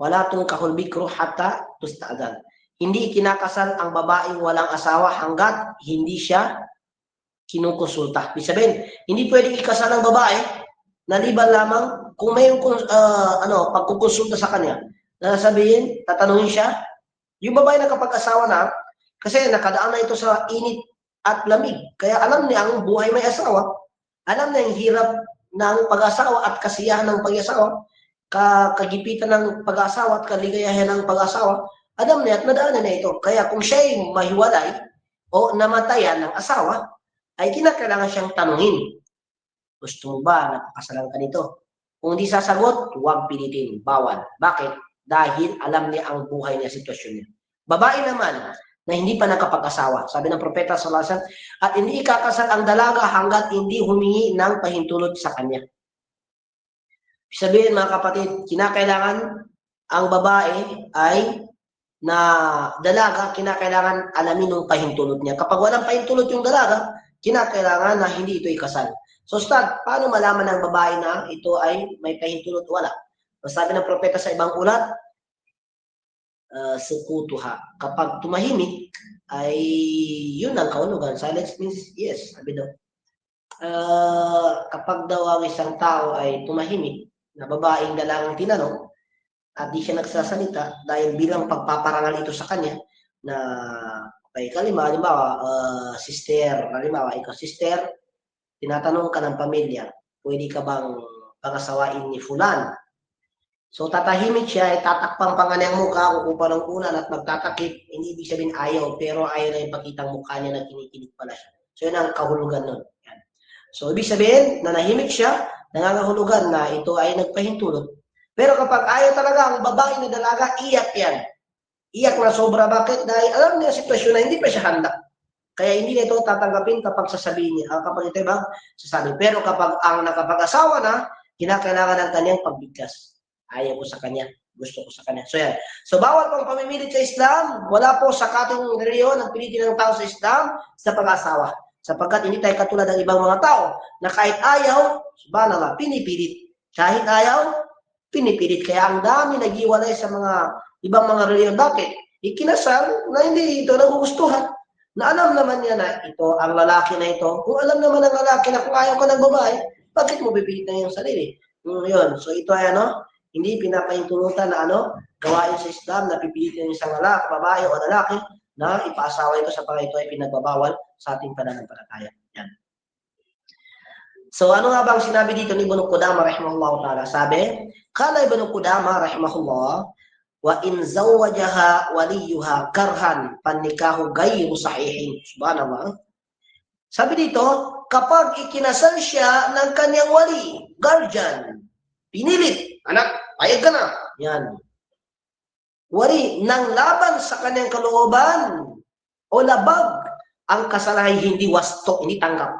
Wala tungkahul bikru hatta tusta'adhan. Hindi kinakasal ang babaeng walang asawa hanggat hindi siya kinukonsulta. Ibig sabihin, hindi pwedeng ikasal ang babae naliban lamang kung may pagkukonsulta sa kanya. Sabihin, tatanungin siya, yung babae na kapag asawa na, kasi nakadaan na ito sa init at lamig. Kaya alam niya ang buhay may asawa, alam niya yung hirap ng pag-asawa at kasiyahan ng pag-asawa, kagipitan ng pag-asawa at kaligayahan ng pag-asawa, alam niya at nadaanan na ito. Kaya kung siya ay mahiwalay o namatayan ng asawa, ay kinakailangan siyang tanungin. Gusto mo ba na pakasalan ka nito? Kung hindi sasagot, huwag pilitin. Bawal. Bakit? Dahil alam niya ang buhay niya, sitwasyon niya. Babae naman na hindi pa nakapag-asawa. Sabi ng propeta sallallahu alaihi wasallam, at hindi ikakasal ang dalaga hanggat hindi humingi ng pahintulot sa kanya. Sabihin mga kapatid, kinakailangan ang babae ay na dalaga, kinakailangan alamin ng pahintulot niya. Kapag walang pahintulot yung dalaga, kinakailangan na hindi ito ikasal. So, Ustad, paano malaman ng babae na ito ay may pahintulot? Wala. Sabi ng propeta sa ibang ulat, sukutuha. Kapag tumahimik, ay yun ang kahulugan. Silence means yes. Sabi daw. Kapag daw ang isang tao ay tumahimik, na babaeng dalangang tinanong, at di siya nagsasalita dahil bilang pagpaparangal ito sa kanya na okay, halimbawa, sister, halimbawa, ikaw sister, tinatanong ka ng pamilya, pwede ka bang pangasawain ni Fulan? So tatahimik siya, tatakpang pangalan ang mukha, kukupa ng unan at magtatakip, hindi ibig sabihin ayaw, pero ayaw na ipakitang mukha niya na kinikilig pala siya. So yun ang kahulugan nun. Yan. So ibig sabihin, nanahimik siya, nangangahulugan na ito ay nagpahintulot. Pero kapag ayaw talaga ang babae na dalaga, iyak yan. Iyak na sobra. Bakit? Dahil alam niya sitwasyon na hindi pa siya handa. Kaya hindi na ito tatanggapin kapag sasabihin niya. Kapag ito ba, sasabihin. Pero kapag ang nakapag-asawa na, kinakailangan ng kanyang pagbigkas. Ayaw ko sa kanya. Gusto ko sa kanya. So yan. So bawal pang pamimilit sa Islam. Wala po sa kating reliyon ang pilitin ng tao sa Islam sa pag-asawa. Sapagkat hindi tayo katulad ng ibang mga tao na kahit ayaw, subhanallah, pinipilit. Kahit ayaw, pinipilit. Kaya ang dami nag-iwalay sa mga ibang mga reliyon. Bakit? Ikinasal na hindi ito nagugustuhan. Na alam naman niya na ito, ang lalaki na ito. Kung alam naman ng lalaki na kung ayaw ka ng babae, bakit mo pipilit na yung sarili? Yun. So ito ay hindi pinapahintulutan na gawain sa Islam na pipilitin ng isang babae o lalaki na ipaasawa ito sa ito ay pinagbabawal sa ating pananampalataya. Yan. So ano nga bang sinabi dito ni Ibnu Qudamah rahimahullah ta'ala? Sabi, kala Ibnu Qudamah rahimahullah, wa in zawwajaha waliyuha karhan pannikahu ghayru sahihin. Subhanallah. Sabi dito, kapag ikinasal siya ng kanyang wali, guardian, pinilit, anak, payag ka na. Yan. Wali, nang laban sa kanyang kalooban o labag, ang kasal ay hindi wasto, hindi tanggap.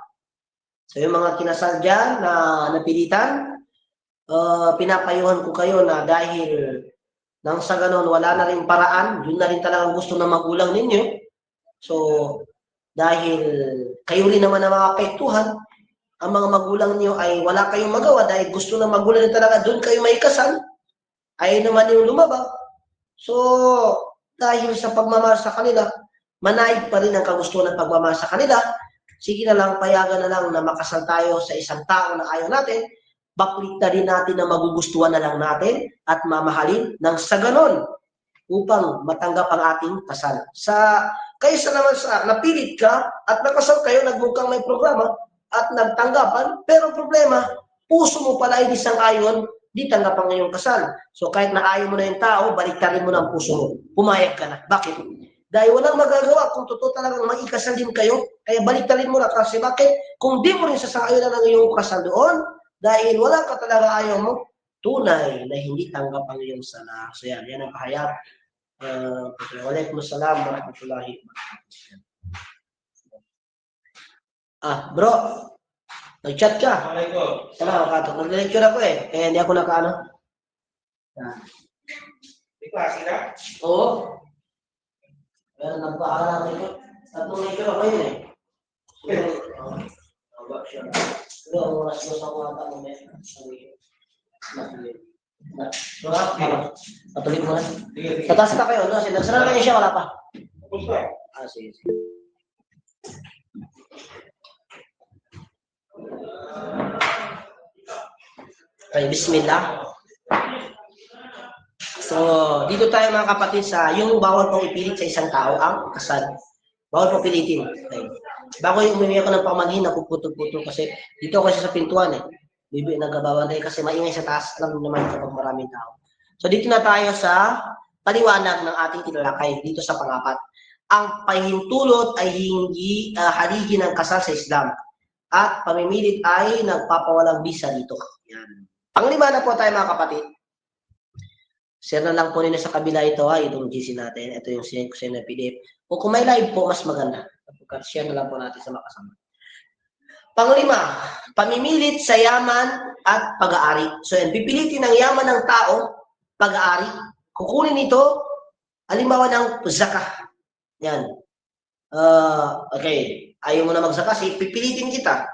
So yung mga kinasal dyan na napilitan, pinapayuhan ko kayo na dahil nang sa ganon wala na rin paraan, yun na rin talagang gusto ng magulang ninyo. So dahil kayo rin naman ang mga apektuhan, ang mga magulang niyo ay wala kayong magawa dahil gusto ng magulang niyo talaga doon kayo may kasal, ay naman yung lumabag. So dahil sa pagmamahal sa kanila, manaig pa rin ang kagustuhan ng pagmamahal sa kanila. Sige na lang, payagan na lang na makasal tayo sa isang tao na ayaw natin, baklit na rin natin na magugustuhan na lang natin at mamahalin ng sa ganon upang matanggap ang ating kasal. Kaysa naman sa napilit ka at nakasal kayo, nagmukhang may programa at nagtanggapan, pero problema, puso mo pala ay isang ayon, di tanggap ang iyong kasal. So kahit na ayaw mo na yung tao, baliktarin mo na ang puso mo. Pumayag ka na. Bakit? Dahil walang magagawa kung totoo talagang maikasal din kayo, kaya baliktarin mo na kasi bakit? Kung di mo rin sasaayon na ng iyong kasal doon, dahil wala ka talaga ayaw mo, tunay na hindi tanggap ang iyong sala. So yan ang pahayag. Waalaikumsalam warahmatullahi wabarakatuh. Bro, nag-chat ka? Salamat, nag-lecture ako kaya hindi ako nakaano. May klase ka? Oo. Pero nagpaaral ako ito. Tatlong lecture ako yun Pero ang oras ko sa mga tanong patuloy mo na. Sa taas na kayo, nagsara na kayo siya, wala pa. Sige. Okay, bismillah. So, dito tayo mga kapatid sa yung bawal pong ipilit sa isang tao ang kasal. Bawal pong pilitin. Okay. Bago yung umimi ako ng pamanhin, napuputo-puto kasi dito kasi sa pintuan Bibi nagabawal tayo kasi maingay sa taas lang naman kapag maraming tao. So, dito na tayo sa paliwanag ng ating tinalakay dito sa pangapat. Ang pahintulot ay hindi haligi ng kasal sa Islam at pamimilit ay nagpapawalang bisa dito. Yan. Panglima na po tayo mga kapatid. Share na lang po ninyo sa kabila ito itong GC natin. Ito yung sinend ko sa na PDF. O kung may live po, mas maganda. Share na lang po natin sa makasama. Panglima, pamimilit sa yaman at pag-aari. So yan, pipilitin ng yaman ng tao, pag-aari. Kukunin ito, halimbawa ng zakah. Yan. Okay, ayaw mo na magsaka, pipilitin kita.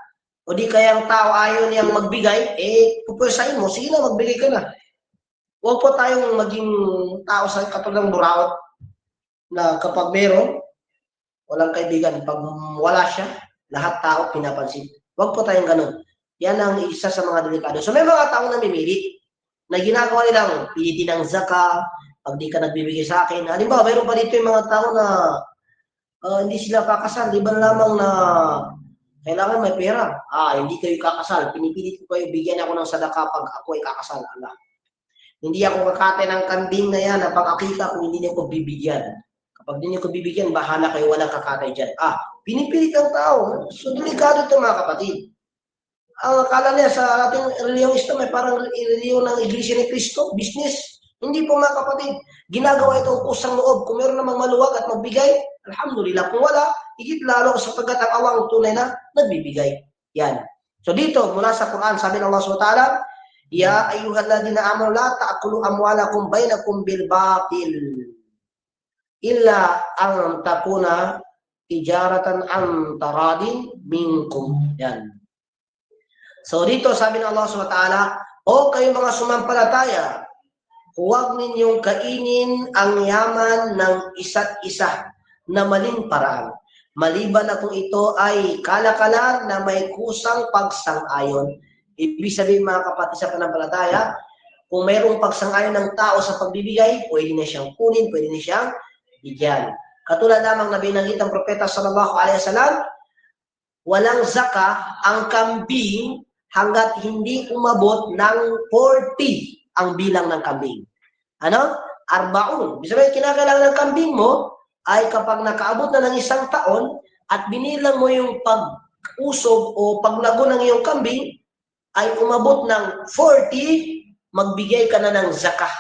O di kaya ang tao ayaw niyang magbigay, pupwersahin mo, sige na, magbigay ka na. Huwag po tayong maging tao sa katulang buraot na kapag meron, walang kaibigan. Pag wala siya, lahat tao pinapansin. Huwag po tayong ganun. Yan ang isa sa mga delikado. So may mga tao na namimili na ginagawa nilang pilitin ng zaka, pag di ka nagbibigay sa akin. Halimbawa, mayroon pa dito yung mga tao na hindi sila kakasal. Di ba lamang na kailangan may pera. Hindi kayo kakasal. Pinipilit ko kayo, bigyan ako ng sadaka pag ako ay kakasal. Hindi ako kakatay ng kambing na yan na pag-akita kung hindi niyo ko bibigyan. Kapag hindi niyo ko bibigyan, bahala kayo, walang kakatay dyan. Pinipilit ang tao. So, delikado ito mga kapatid. Ang akala niya sa ating reliyong Islam ay parang reliyon ng Iglesia ni Cristo, business. Hindi po mga kapatid. Ginagawa itong kusang loob. Kung meron namang maluwag at magbigay, alhamdulillah. Kung wala, higit lalo sapagkat ang awang tunay na nagbibigay. Yan. So dito, mula sa Quran, sabi ng Allah SWT, Ya ayyuhalladhina amanu la ta'kulu amwalakum bainakum bil batil illa an takuna tijaratan an taradin minkum. Yan. So dito sabi ng Allah SWT, O kayo mga sumampalataya, huwag ninyong kainin ang yaman ng isa't isa na maling paraan. Maliban na kung ito ay kalakalan na may kusang pagsang-ayon. Ibig sabihin mga kapatid sa pananampalataya, kung mayroong pagsang-ayon ng tao sa pagbibigay, pwede na siyang kunin, pwede na siyang bigyan. Katulad lamang na binanggit ang propeta sallallahu alaihi wasallam, walang zaka ang kambing hanggat hindi umabot ng 40 ang bilang ng kambing. Ano? Arbaun. Ibig sabihin, kinakailangan ng kambing mo ay kapag nakaabot na ng 1 taon at binilang mo yung pag-usog o paglago ng iyong kambing ay umabot ng 40, magbigay ka na ng zakah.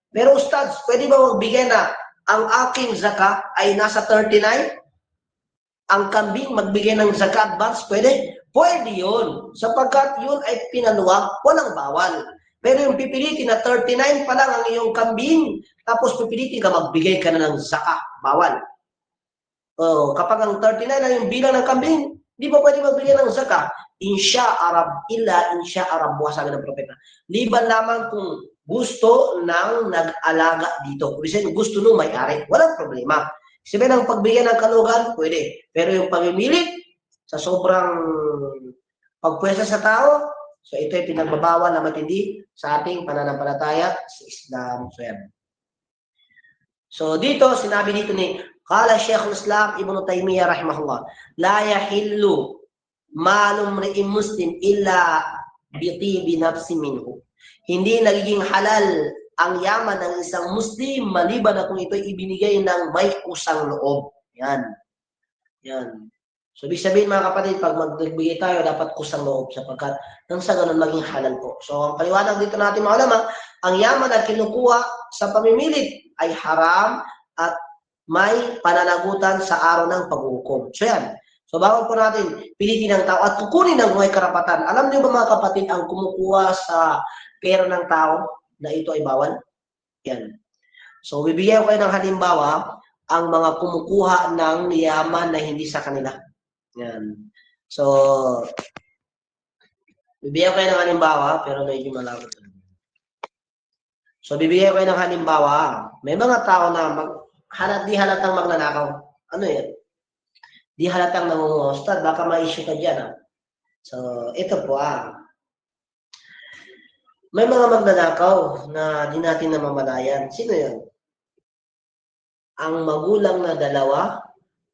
Pero ustads, pwede ba magbigay na ang aking zakah ay nasa 39? Ang kambing magbigay ng zakah advance, pwede? Pwede yun. Sapagkat yun ay pinaluwag, walang bawal. Pero yung pipilitin na 39 pa lang ang iyong kambing, tapos pipilitin ka, magbigay ka na ng zakah, bawal. Kapag ang 39 na yung bilang ng kambing, di ba pwede magbigay ng zakah? Insya Arab, illa insya Arab, sabi ng propeta. Liban lamang kung gusto ng nag-alaga dito. Kasi gusto nung may-ari, walang problema. Sabi ng pagbigyan ng kalugan, pwede. Pero yung pamimilit, sa sobrang pagpwesa sa tao, so ito ay pinagbabawal na matindi sa ating pananampalataya sa Islam. So dito, sinabi dito ni Qala Sheikhul Islam Ibn Taymiyyah rahimahullah, la yahillu malum ri'in muslim illa bi nafsi minhu. Hindi nagiging halal ang yaman ng isang Muslim maliban na kung ito'y ibinigay ng may kusang loob. Yan. Yan. So, ibig sabihin mga kapatid, pag magbigay tayo, dapat kusang loob sapagkat nang sa ganun maging halal po. So, ang paliwanag dito natin mga ulama, ang yaman na kinukuha sa pamimilit ay haram at may pananagutan sa araw ng paghukom. So, yan. So, bawal po natin pilitin ng tao at kukunin ng may karapatan. Alam niyo ba mga kapatid, ang kumukuha sa pera ng tao na ito ay bawal? Yan. So, bibigyan ko kayo ng halimbawa, ang mga kumukuha ng yaman na hindi sa kanila. Yan. So, bibigyan ko kayo ng halimbawa, pero medyo malabo. So, bibigyan ko kayo ng halimbawa. May mga tao na di halatang magnanakaw. Ano yan? Di halatang nangungusta. Baka ma-issue ka dyan. So, ito po may mga magnanakaw na di natin namamalayan. Sino yan? Ang magulang na dalawa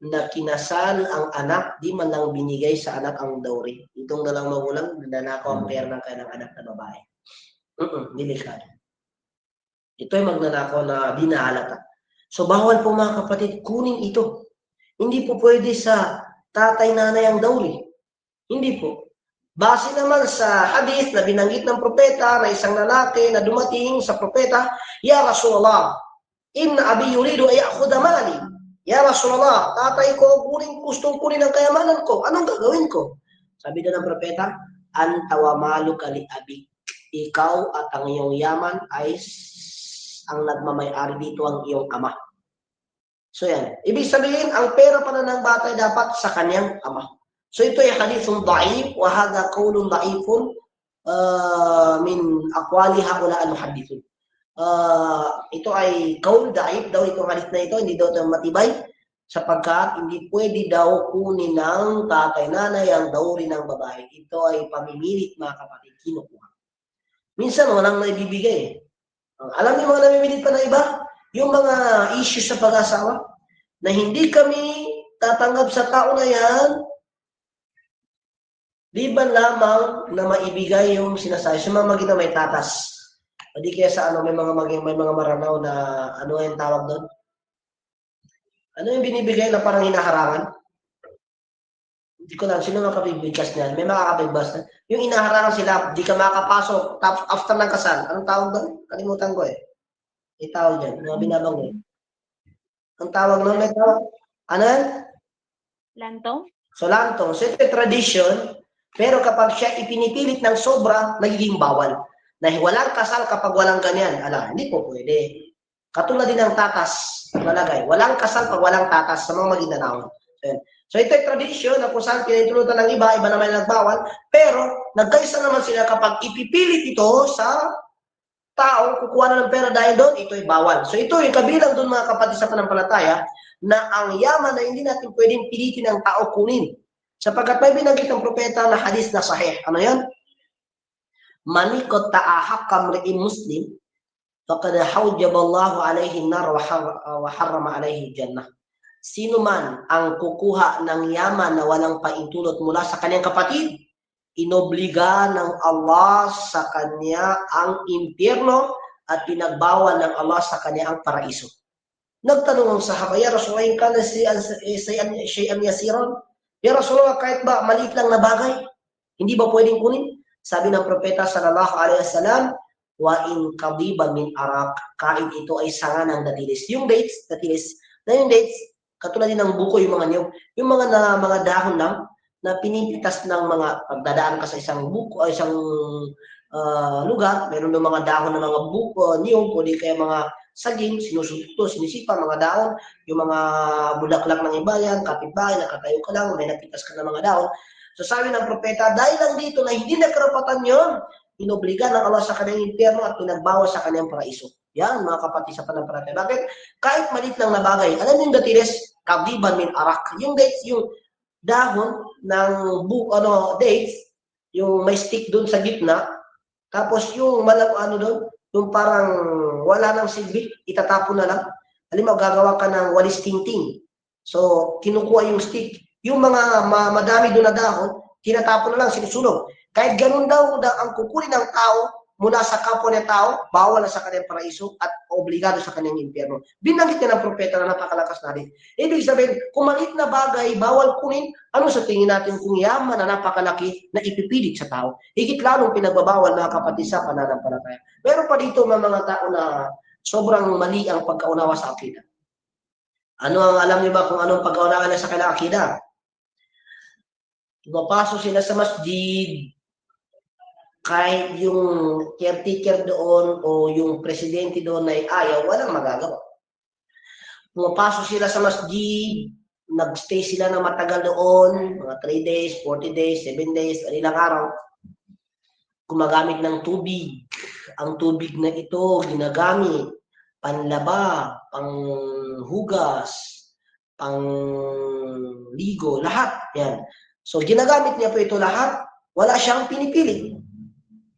na kinasal ang anak, di man lang binigay sa anak ang dowry. Itong dalawang magulang, nananakaw ang pera ng kanilang anak na babae. Delikado. Ito ay magnanakaw na di nahalata. So, bawal po mga kapatid, kunin ito. Hindi po pwede sa tatay-nanay ang dowry. Hindi po. Base naman sa hadith na binanggit ng propeta na isang lalaki na dumating sa propeta, Ya Rasulullah, inna abi yuridu ay ya'khudha mali. Ya Rasulullah, tatay ko gustong kunin ang kayamanan ko. Anong gagawin ko? Sabi na ng propeta, anta wa maluka li abik. Ikaw at ang iyong yaman ay ang nagmamay-ari dito ang iyong ama. So yan. Ibig sabihin, ang pera pa na ng bata dapat sa kanyang ama. So ito ay hadithun da'if wa hadha qawlun da'ifun min aqwali haula al-muhaddithun. Ito ay qaul da'if daw itong hadith na ito, hindi daw ito matibay sapagkat hindi pwede daw kunin ng tatay-nanay ang dowry ng babae. Ito ay pamimilit mga kapatid, kinukuha. Minsan walang naibibigay. Alam niyo mga namimilit pa na iba? Yung mga issues sa pag-asawa na hindi kami tatanggap sa tao na yan, liban lamang na maibigay yung sinasabi. So, mga magina may tatas. O di kaya sa may mga maranaw na ano yung tawag doon? Ano yung binibigay na parang hinaharangan? Hindi ko lang, sino makapibigkas niyan? May makakapibigkas na. Yung hinaharangan sila, di ka makapasok, tapos after ng kasal. Anong tawag doon? Kalimutan ko eh. May tawag dyan, mga binabanggit. Ang tawag doon, may tawag. Ano yan? Lantong? So, lantong. So, ito tradition. Pero kapag siya ipinipilit ng sobra, nagiging bawal. Na walang kasal kapag walang ganyan. Hindi po pwede. Katulad din ng tatas, nalagay. Walang kasal pag walang tatas sa mga maginanaon. So ito ay tradisyon na kung saan pinahintulutan ng iba naman nagbawal, pero nagkaisa naman sila kapag ipipilit ito sa tao, kukuha na ng pera dahil doon, ito ay bawal. So ito yung kabilang doon mga kapatid sa panampalataya, na ang yaman na hindi natin pwedeng pilitin ng tao kunin. Sapagkat may binanggit ng propeta na hadis na sahih. Ano yan? Manikot ta'ahak kamri'in muslim, faqad hawjaballahu alayhi nar wa harrama alayhi jannah. Sino man ang kukuha ng yaman na walang paintulot mula sa kanyang kapatid, inobliga ng Allah sa kanya ang impyerno at pinagbawal ng Allah sa kanya ang paraiso. Nagtanong ang sahaba, ya Rasulullah, in kana shay'an yasiran? Ya Rasulullah, kahit ba maliit lang na bagay, hindi ba pwedeng kunin? Sabi ng propeta sallallahu alaihi wasallam, wa in qadiban min arak, kahit ito ay sanga ng datilis. Yung dates, yung dates, katulad din ng buko, yung mga niyog, yung mga dahon lang, na pinipitas ng mga, pagdadaan ka sa isang buko, isang lugar, meron ng mga dahon ng mga buko, niyog, o di kaya mga saging, sinusunto, sinisipa, mga dahon, yung mga bulaklak ng iba yan, kapitbahay, nakatayo ka lang, may napitas ka ng mga dahon. So sabi ng propeta, dahil lang dito na hindi na karapatan yun, inobliga ng Allah sa kanyang impyerno at pinagbawa sa kanyang paraiso. Yan, mga kapatid sa panampalataya. Bakit? Kahit malit lang na bagay. Alam mo yung datiles, kadiban min arak. Yung dates, yung dahon ng dates, yung may stick doon sa gitna, tapos yung doon, yung parang wala nang silbi, itatapon na lang. Halimbawa, gagawa ka ng walis tingting. So, kinukuha yung stick. Yung mga madami doon na dahon, tinatapon na lang, sinusunog. Kahit ganun daw ang kukunin ng tao mula sa kapwa ng tao, bawal na sa kanyang paraiso at obligado sa kanyang impyerno. Binanggit niya ng propeta na napakalakas natin. Ibig sabihin, kung maliit na bagay, bawal kunin, ano sa tingin natin kung yaman na napakalaki na ipipilit sa tao? Higit lalong pinagbabawal na kapatid sa pananampalataya. Meron pa dito mga tao na sobrang mali ang pagkaunawa sa akida. Ano ang alam niyo ba kung anong pagkaunawa na sa kanilang akida? Pumapasok sila sa masjid, kahit yung caretaker doon o yung presidente doon ay ayaw, walang magagawa. Pumapasok sila sa masjid, nagstay sila na matagal doon, mga 3 days, 40 days, 7 days, ilang araw, gumagamit ng tubig. Ang tubig na ito ginagamit panlaba, panghugas, pangligo, lahat yan. So ginagamit niya po ito lahat, wala siyang pinipili.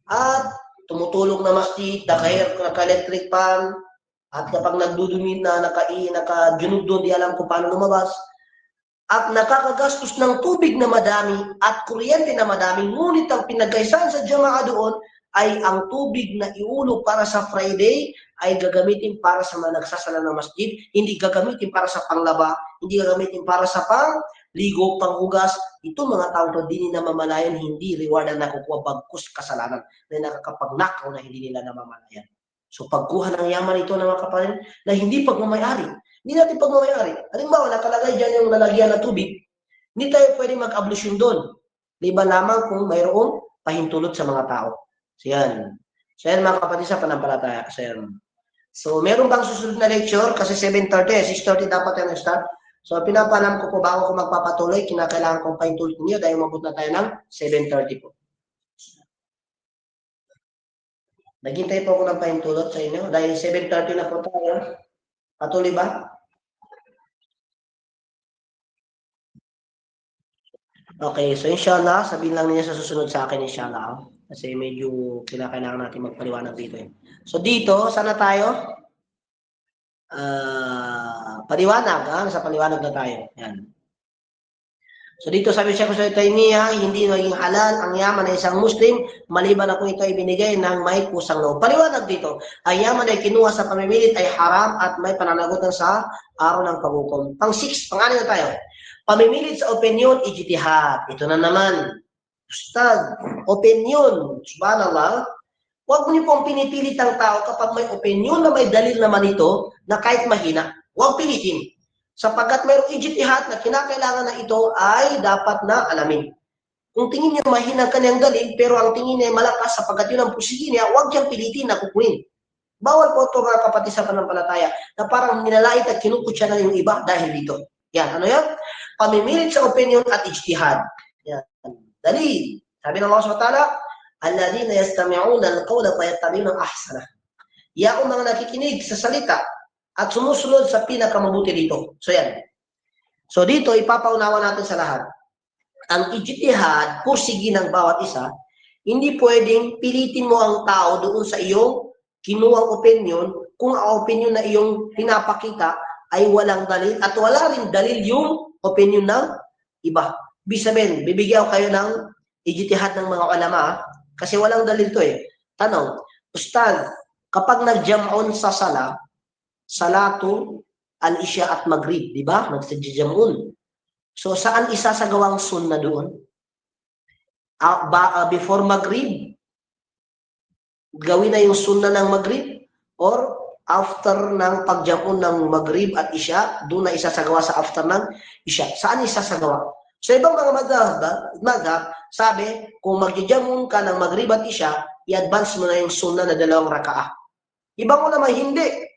At tumutulog na masjid, naka-electric fan, at kapag nagdudumi na, naka-junub doon, di alam kung paano lumabas, at nakakagastos ng tubig na madami at kuryente na madami, ngunit ang pinagkaisahan sa jama'a doon ay ang tubig na iulo para sa Friday ay gagamitin para sa mga nagsasala ng masjid, hindi gagamitin para sa panglaba, hindi gagamitin para sa pangligo, panghugas. Ito mga tao to din namamalayan, hindi reward na nakukuha, bagkus kasalanan na nakakapagnakaw na hindi nila namamalayan. So pagkuha ng yaman ito ng mga kapatid na hindi pagmamayari. Hindi natin pagmamayari. Halimbawa, nakalagay dyan yung lalagyan na tubig, hindi tayo pwede mag-ablusyon doon. Liban lamang kung mayroong pahintulot sa mga tao. So yan. So yan mga kapatid sa panampalataya. So meron bang susunod na lecture? Kasi 7:30, 6:30 dapat tayo start. So pinapalam ko po bago ko magpapatuloy, kinakailangan kong pahintulot niyo dahil mabot na tayo ng 7:30 po. Naghintay po ako ng pahintulot sa inyo dahil 7:30 na po tayo. Patuloy ba? Okay, so inshallah, sabihin lang niya sa susunod sa akin inshallah. Kasi medyo kailangan natin magpaliwanag dito eh. So dito, sana tayo? Paliwanag, sa paliwanag na tayo. Yan. So dito sabi siya ko sa Taymiya, hindi maging halal ang yaman ng isang Muslim maliban na kung ito ay binigay ng may kusang loob. Paliwanag dito, ang yaman ay kinuha sa pamimilit ay haram at may pananagutan sa araw ng paghukom. Pang-6, pang-6 na tayo. Pamimilit sa opinion, ijtihad. Ito na naman. Ustad, opinion. Subhanallah. Huwag mo niyo pong pinipilit ang tao kapag may opinion na may dalil naman ito na kahit mahina. Huwag pilitin. Sapagkat mayroong ijtihad na kinakailangan na ito ay dapat na alamin. Kung tingin niya mahina kanyang dalil, pero ang tingin niya ay malakas sapagkat yun ang pusigi niya, huwag niyang pilitin na kukunin. Bawal po ito mga kapatid sa panampalataya na parang nilalait at kinukutsa na yung iba dahil dito. Yan, ano yan? pamimilit sa opinion at ijtihad. Yan. Dalil. Sabi ng Allah SWT, alladhina yastami'una al-qawla fayattabi'una ahsana. Yaong mga nakikinig sa salita at sumusunod sa pinakamabuti dito. So yan. So dito, ipapaunawa natin sa lahat. Ang ijtihad, pursigi ng bawat isa, hindi pwedeng pilitin mo ang tao doon sa iyong kinuwang opinion kung ang opinion na iyong pinapakita ay walang dalil at wala rin dalil yung opinion ng iba. Ibig sabihin, bibigyan ko kayo ng ijtihad ng mga ulama kasi walang dalil to eh. Tanong, Ustad, kapag nag-jam'un sa salatu, al-isya at maghrib, di ba? Nagsa-jam'un. So, saan isasagawang sunna doon? Before maghrib, gawin na yung sunna ng maghrib? Or after ng pagjamon ng maghrib at isya, doon na isasagawa sa after ng isya? Saan isasagawa? So, ibang mga madhab, sabi, kung magjamon ka ng maghrib at isya, i-advance mo na yung sunna na 2 rakaah. Ibang mo naman, hindi.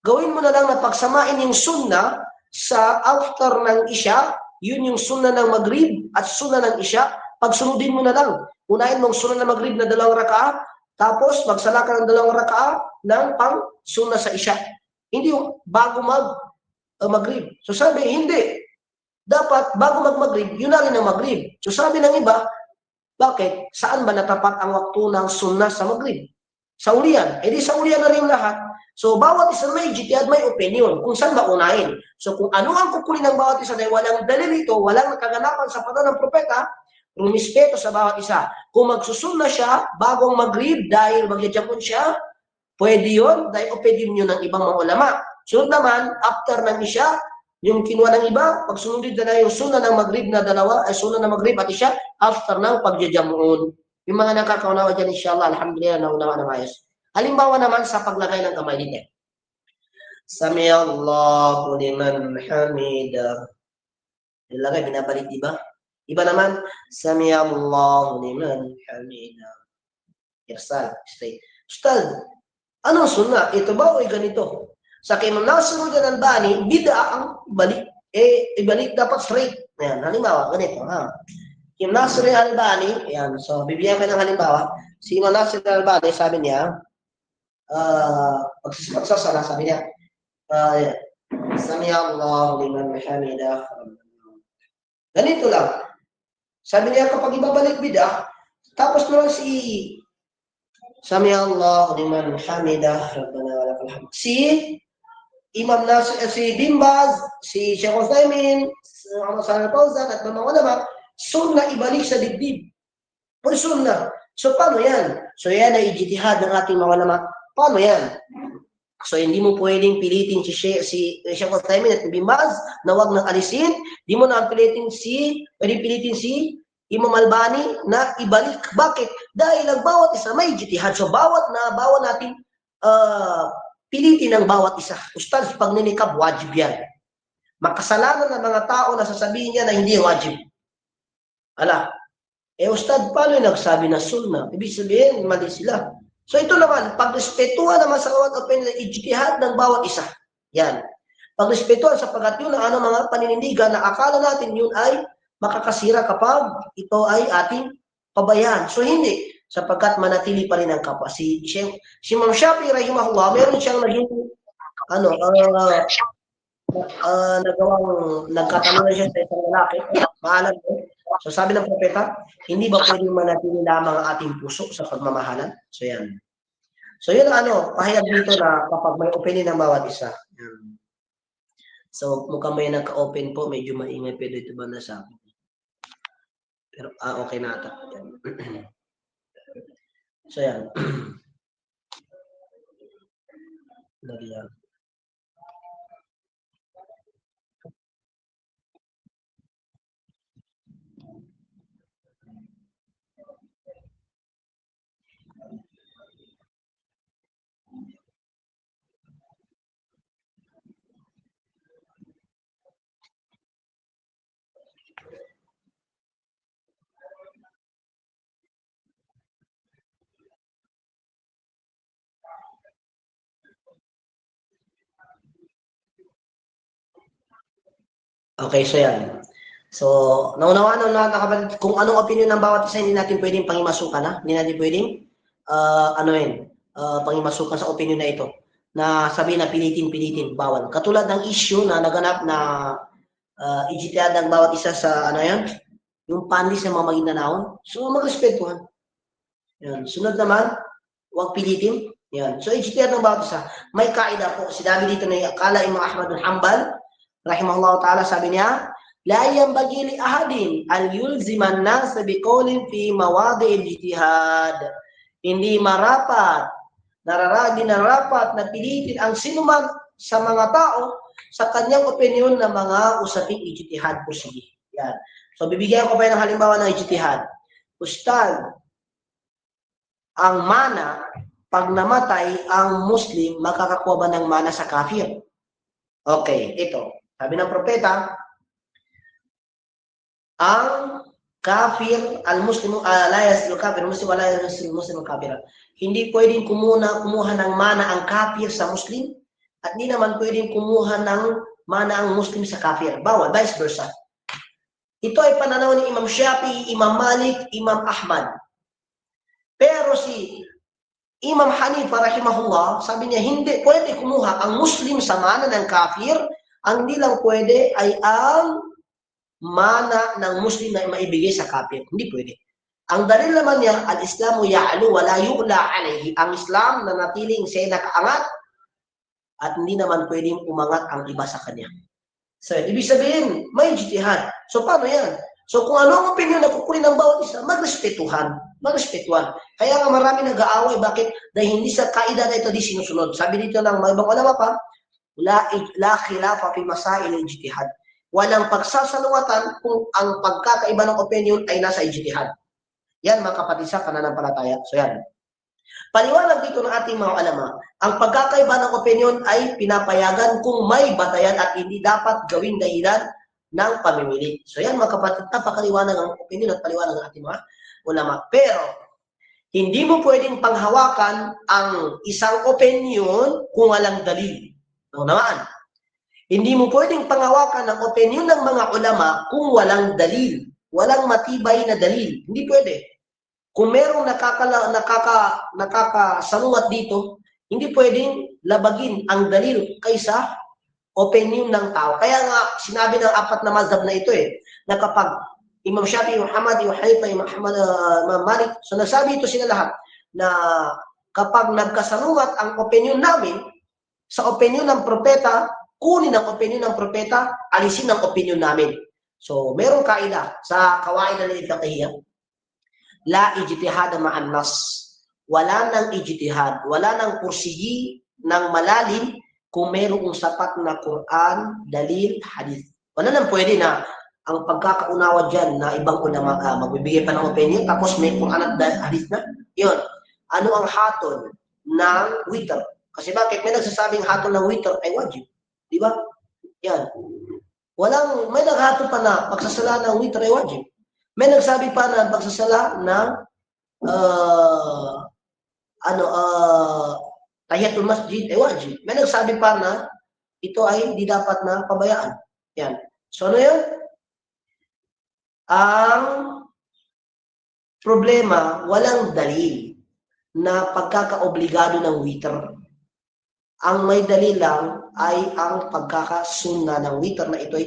Gawin mo na lang na pagsamain yung sunna sa after ng isya, yun yung sunna ng maghrib at sunna ng isya, pagsunodin mo na lang. Unahin mong sunna ng maghrib na 2 rakaah, tapos magsala ka ng 2 rakaah ng pang sunna sa isya. Hindi yung bago maghrib. So sabi, hindi. Dapat bago maghrib, yun na rin ang maghrib. So sabi ng iba, bakit? Saan ba natapat ang waktu ng sunna sa maghrib? Sa ulian. Eh di sa ulian na rin lahat. So, bawat isa may ijtihad, may opinion kung saan ba unahin. So, kung ano ang kukunin ng bawat isa dahil walang dalil ito, walang nakaganapan sa panahon ng propeta, rumispeto sa bawat isa. Kung magsusunna siya bagong maghrib dahil magyajapon siya, pwede yun dahil opinion yun ng ibang mga ulama. Sunod naman, after ng isya, yung kinuha ng iba, pagsunod na yung sunna ng maghrib na sunna ng maghrib at isya, after ng pagjajamuon. Yung mga nakakaunawa dyan, inshallah, alhamdulillah, naunawa na ayos. Halimbawa naman sa paglagay ng kamay dito. Sami Allahu liman hamida. Nilagay, binabalik, diba? Iba naman, Sami Allahu liman hamida. Irsal, straight. Ustad, anong sunna? Ito ba o ganito? Sa kay Imam Nasruddin al-Albani, bid'a ang balik. Ibalik dapat straight. Ayan, halimbawa, ganito. Imam Nasruddin al-Albani, ayan, so bibigyan ko ng halimbawa. Si Imam Nasruddin al-Albani, sabi niya, pagsasala, sabi niya, Sami Allahu liman hamida. Ganito lang. Sabi niya, kapag ibabalik bid'ah, tapos naman Sami Allahu liman hamida, Rabbana wa lakal hamd. Si Imam Nasir, si Bimbaz, si Sheikh Uthaymin, si Muhammad Salih Fawzan, at mga ulama, sunna ibalik sa dibdib. Puro sunna. So, paano yan? So, yan ay ijtihad ng ating mga ulama. Paano yan? So, hindi mo pwedeng pilitin si Sheikh Uthaymin at Bimbaz na wag nang alisin. Hindi mo na pilitin si Imam Albani na ibalik. Bakit? Dahil ang bawat isa may ijtihad. So, bawat natin pilitin ang bawat isa. Ustaz, pag ninikab, wajib yan. Makasalanan ng mga tao na sasabihin niya na hindi wajib. Ustad, paano yung nagsabi na sunna? Ibig sabihin, mali sila. So ito naman, pagrespetuhan naman sa bawat opinion, ijtihad ng bawat isa. Yan. Pagrespetuhan sapagkat yun ang mga paninindigan na akala natin yun ay makakasira kapag ito ay ating pabayaan. So hindi, sapagkat manatili pa rin ang kapwa. Si Imam Shafi'i rahimahullah, meron siyang naging nagkatanong na siya sa isang lalaki, maalam mo. So sabi ng propeta, hindi ba pwedeng manatili lamang ang ating puso sa pagmamahalan? So yan. So yun pahayag dito na kapag may opinion ng bawat isa. Yan. So mukhang may nagka-open po, medyo maingay, pero ito ba nasabi? Pero okay na ata. So yan. Lagyan. Okay, so yan. So, naunawaan na kapatid, kung anong opinion ng bawat isa, hindi natin pwedeng pangimasukan, ha? Hindi natin pwedeng, pangimasukan sa opinion na ito. Na sabihin na pilitin, bawal. Katulad ng issue na naganap na ijtihad ng bawat isa sa, yung panlis ng mga maginanahon. So, magrespetuhan. Yan. Sunod naman, huwag pilitin. Yan. So, ijtihad ng bawat isa. May kaida po. Sinabi dito na akala Imam Ahmad bin Hanbal, rahimahullah ta'ala, sabi niya, la yanbaghi li ahadin an yulzima an-nas biqawlin fi mawadi' al-ijtihad. Hindi marapat, nararapat na pilitin ang sinuman sa mga tao sa kanyang opinion na mga usaping ijtihad po sige. Yan. So, bibigyan ko pa ng halimbawa ng ijtihad. Ustad, ang mana, pag namatay ang Muslim, makakakuha ba ng mana sa kafir? Okay, ito. Sabi ng propeta, ang kafir, al-Muslim, la yasilu kafir, Muslim, wala yasilu Muslim kafir. Hindi pwedeng kumuha ng mana ang kafir sa Muslim, at hindi naman pwedeng kumuha ng mana ang Muslim sa kafir. Bawal, vice versa. Ito ay pananaw ni Imam Shafi'i, Imam Malik, Imam Ahmad. Pero si Imam Hanifa rahimahullah, sabi niya, hindi pwede kumuha ang Muslim sa mana ng kafir, ang hindi lang pwede ay ang mana ng Muslim na maibigay sa kafir. Hindi pwede. Ang dalil naman niya, al-Islamu ya'alu wa la yu'la alayhi. Ang Islam na natiling siya nakaangat at hindi naman pwedeng umangat ang iba sa kanya. So, ibig sabihin, may ijtihad. So, paano yan? So, kung ano ang opinion na kukunin ng bawat isa, magrespetuhan. Kaya nga marami nag-aaway. Bakit? Dahil hindi sa kaida na ito di sinusunod. Sabi dito ng mga ibang ulama pa, la khilafa fi masail ijtihad. Walang pagsasaluwatan kung ang pagkakaiba ng opinion ay nasa ijtihad. Yan mga kapatid sa pananampalataya. So yan. Paliwanag dito ng ating mga ulama, ang pagkakaiba ng opinion ay pinapayagan kung may batayan at hindi dapat gawing dahilan ng pamimili. So yan mga kapatid, napakaliwanag ang opinion at paliwanag ng ating mga ulama. Pero, hindi mo pwedeng panghawakan ang isang opinion kung walang dalil. No naman. Hindi mo pwedeng panghawakan ang opinion ng mga ulama kung walang dalil. Walang matibay na dalil. Hindi pwede. Kung merong nakakasanuwat dito, hindi pwedeng labagin ang dalil kaysa opinion ng tao. Kaya nga, sinabi ng apat na mazhab na ito na kapag Imam Shafi'i, Muhammad, Imam Hanifa, Imam Malik, so nasabi ito sila lahat na kapag nagkasanuwat ang opinion namin sa opinion ng propeta, kunin ang opinion ng propeta, alisin ang opinion namin. So, merong kaida sa kawaida ng fiqhiyya. La ijtihad ma'an nas. Wala nang ijtihad, wala nang pursigi ng malalim kung mayroong sapat na Quran, dalil, hadith. Wala nang pwede na ang pagkakaunawa dyan na ibang ulama magbibigay pa ng opinion tapos may Quran at hadith na. Yun. Ano ang hatol ng witr? Kasi bakit? May nagsasabing hatol ng witr ay wajib. Di ba? Yan. May naghatol pa na pagsasala ng witr ay wajib. May nagsabi pa na pagsasala ng tahiyatul masjid ay wajib. May nagsabi pa na ito ay hindi dapat na pabayaan. Yan. So ano yan? Ang problema, walang dalil na pagkakaobligado ng witr. Ang may dalil lang ay ang pagkakasunna ng witr na ito ay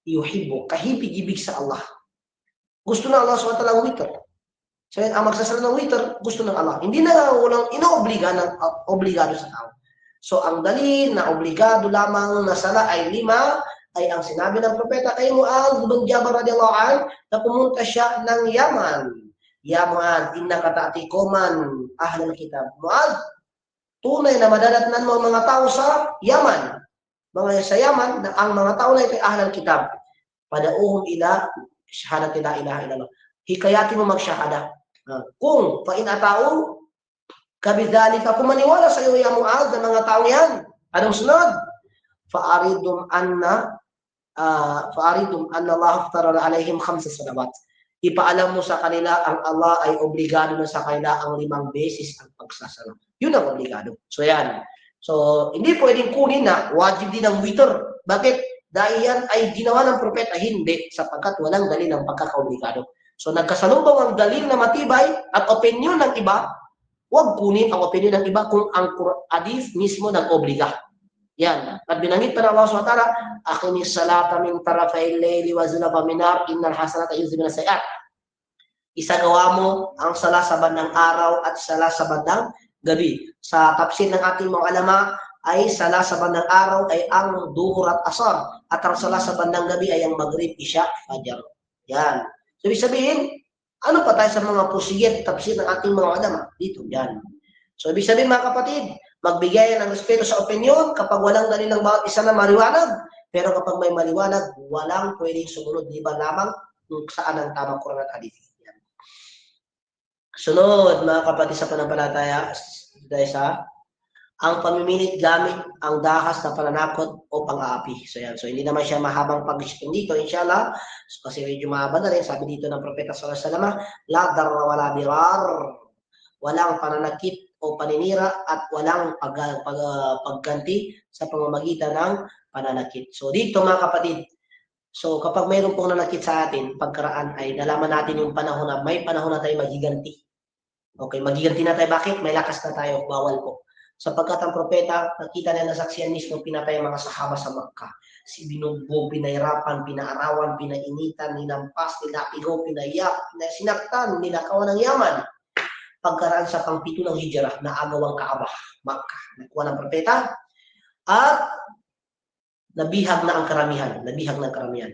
yuhibbu, kahibig-ibig sa Allah. Gusto ng Allah SWT ang witr. So, ang magsasala ng witr, gusto ng Allah. Hindi na walang obligado sa tao. So, ang dalil na obligado lamang na sala ay 5, ay ang sinabi ng propeta kay Mu'adh bin Jabal radhiyallahu anhu na pumunta siya ng Yaman. Ya Mu'adh, innaka ta'ti qauman ahlul kitab. Mu'adh, tunay na madadatnan mo mga tao sa Yaman. Sa Yaman, ang mga tao na ito ay ahlul kitab. Padauhum ila syahadati la ilaha illallah. Hikayatin mo magsyahada. Kung painatao, kabidhalika, kung maniwala sa iyo ya Mu'adh ng mga tao yan, anong sunod? Fa'aridum anna Allah aftara alaihim 5 salawat. Ipaalam mo sa kanila ang Allah ay obligado na sa kanila ang 5 beses ang pagsasala. Yun ang obligado. So yan. So hindi pwedeng kunin na wajib din ang witr. Bakit? dahil yan ay ginawa ng propeta, hindi, sapagkat walang dalil ng pagkakaobligado. So nagkasalubong ang dalil na matibay at opinion ng iba, huwag kunin ang opinion ng iba kung ang hadith mismo nag-obliga. Yan. At binanggit pa ng Allah SWT, aqimis salata min tarafay layli wa zulafa min nar innal hasanata yuzhibuna sayiat. Isagawa mo ang sala sa bandang araw at sala sa bandang gabi. Sa tafsir ng ating mga ulama ay sala sa bandang araw ay ang duhur at asar at ang sala sa bandang gabi ay ang maghrib, isya, fajar. Yan. So ibig sabihin, ano pa tayo sa mga pusigit tafsir ng ating mga ulama dito? Yan. So ibig sabihin mga kapatid, magbigay ng respeto sa opinion kapag walang dalil ng bawat isa na maliwanag. Pero kapag may maliwanag, walang pwedeng sumunod, di ba lamang kung saan ang tamang Quran at Hadith. Yan. Sunod, mga kapatid sa panampalataya, dahil sa ang pamimilit gamit ang dahas na pananakot o pang-aapi. So yan. So hindi naman siya mahabang pag-isipin dito, inshallah. So, kasi medyo mahaba na rin. Sabi dito ng Propeta sallallahu alaihi wasallam, la darra wala dirar. Walang pananakit o paninira at walang pagganti sa pamamagitan ng pananakit. So dito mga kapatid, so kapag mayroon pong nanakit sa atin, pagkaraan ay nalaman natin yung panahon na may panahon na tayo magiganti. Okay, magiganti na tayo. Bakit? May lakas na tayo. Bawal po. Sapagkat ang propeta, nakita niya nasaksiyan mismo, pinatay ang mga sahaba sa Makkah. Si binugbog, pinahirapan, pinaarawan, pinainitan, ninampas, nilapigaw, pinaiyak, sinaktan, ninakawan ng yaman. Pagkaraan sa pangpito ng hijrah na agaw ang Kaaba, Makkah. Nakuha ng propeta at nabihag na ang karamihan. Nabihag na ang karamihan.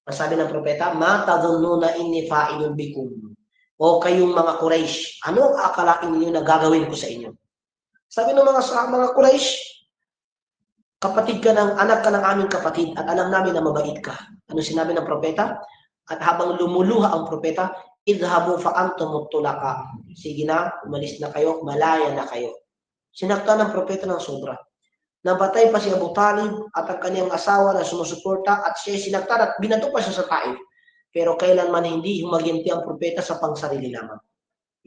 Masabi ng propeta, ma tadhunnuna inni fa'ilun bikum. O kayong mga Quraysh, ano ang akalain niyo na gagawin ko sa inyo? Sabi ng mga Quraysh, kapatid ka ng, anak ka ng aming kapatid at alam namin na mabait ka. Ano sinabi ng propeta? At habang lumuluha ang propeta, idhabu fa antum mutlaqa. Sige na, umalis na kayo, malaya na kayo. Sinaktan ng propeta ng sobra. Nabatay pa si Abu Talib at ang kanyang asawa na sumusuporta at siya sinaktan at binato pa siya sa Taif. Pero kailanman hindi humaginti ang propeta sa pangsarili lamang.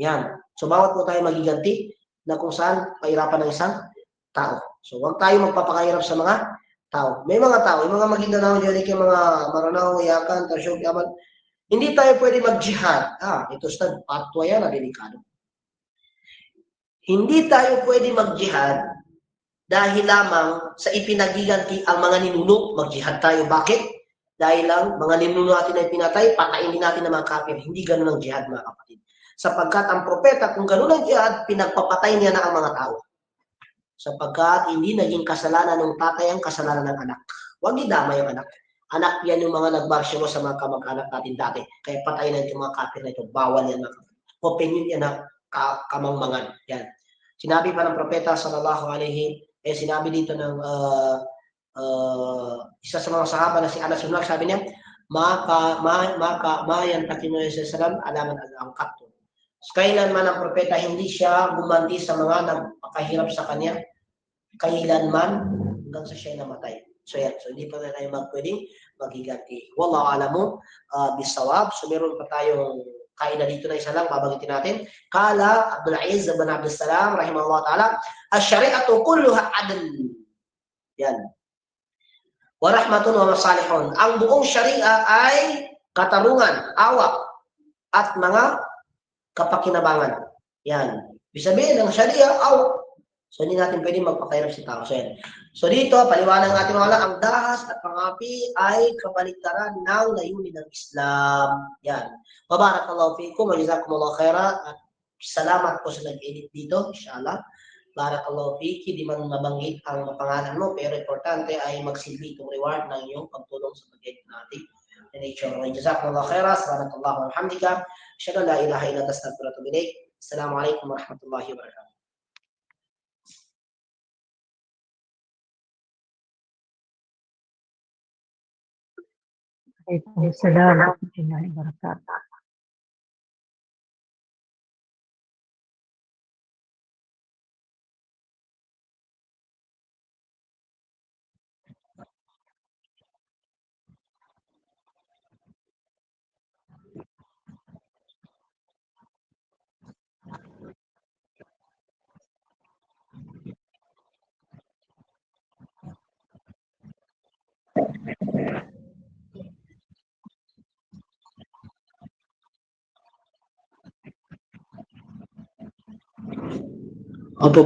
Yan. So bawat po tayo magiganti na kung saan pahirapan ng isang tao. So huwag tayo magpapakahirap sa mga tao. May mga tao, yung mga Maguindanao dyan, yung mga Maranao, Yakan, Tarsyok, Yaman, hindi tayo pwede mag-jihad. Ito sa patwa yan na delikado. Hindi tayo pwede mag-jihad dahil lamang sa ipinagiganti ang mga ninuno, mag-jihad tayo. Bakit? Dahil lang, mga ninuno natin ay pinatay, patayin din natin ng mga kafir. Hindi ganun ang jihad, mga kapatid. Sapagkat ang propeta, kung ganun ang jihad, pinagpapatay niya na ang mga tao. Sapagkat hindi naging kasalanan ng tatay ang kasalanan ng anak. Huwag idamay ang anak. Anak yan yung mga nagbarsyo sa mga kamag-anak natin dati. Kaya patay na yung mga kafir na ito. Bawal yan, mga kapatid. Opinion yan na kamangmangan. Yan. Sinabi pa ng propeta, sallallahu alaihi, sinabi dito ng isa sa mga sahaba na si Anas bin Malik, sabi niya, mayan takino sallam alaman ang kapto. Kailanman ang propeta hindi siya gumanti sa mga nagpakahirap sa kanya, kailanman hanggang sa siya namatay. So yan, so hindi pa na tayo pwedeng magiganti. Wallahu alamu bisawab. So meron pa tayong kaida dito na isa lang, babagitin natin. Kala Abdul Aziz bin Abdul Salam, rahimahullah ta'ala, as-syari'atu kulluha adl. Yan. Wa rahmatun wa masalihun. Ang buong syariah ay katarungan, awak, at mga kapakinabangan. Yan. Ibig sabihin, ang syariah, awak. So, hindi natin pwede magpakahirap si tao. So, yan. So, dito, paliwanag natin mga ang dahas at pangapi ay kabaligtaran ng layunin ng Islam. Yan. Barakallahu fiikum wa jazakumullahu khairan at salamat po sa nag-edit dito, inshallah. Barakallahu fiki, di man mabanggit ang pangalan mo, pero importante ay magsilbi itong reward ng iyong pagtulong sa pag-edit natin. Nature. Jazakumullahu khairan, subhanakallahu walhamdika, asyhadu an la ilaha illa anta astaghfiruka wa atubu ilaik. Assalamualaikum warahmatullahi wabarakatuh. Waalaikumsalam warahmatullahi wabarakatuh. Opo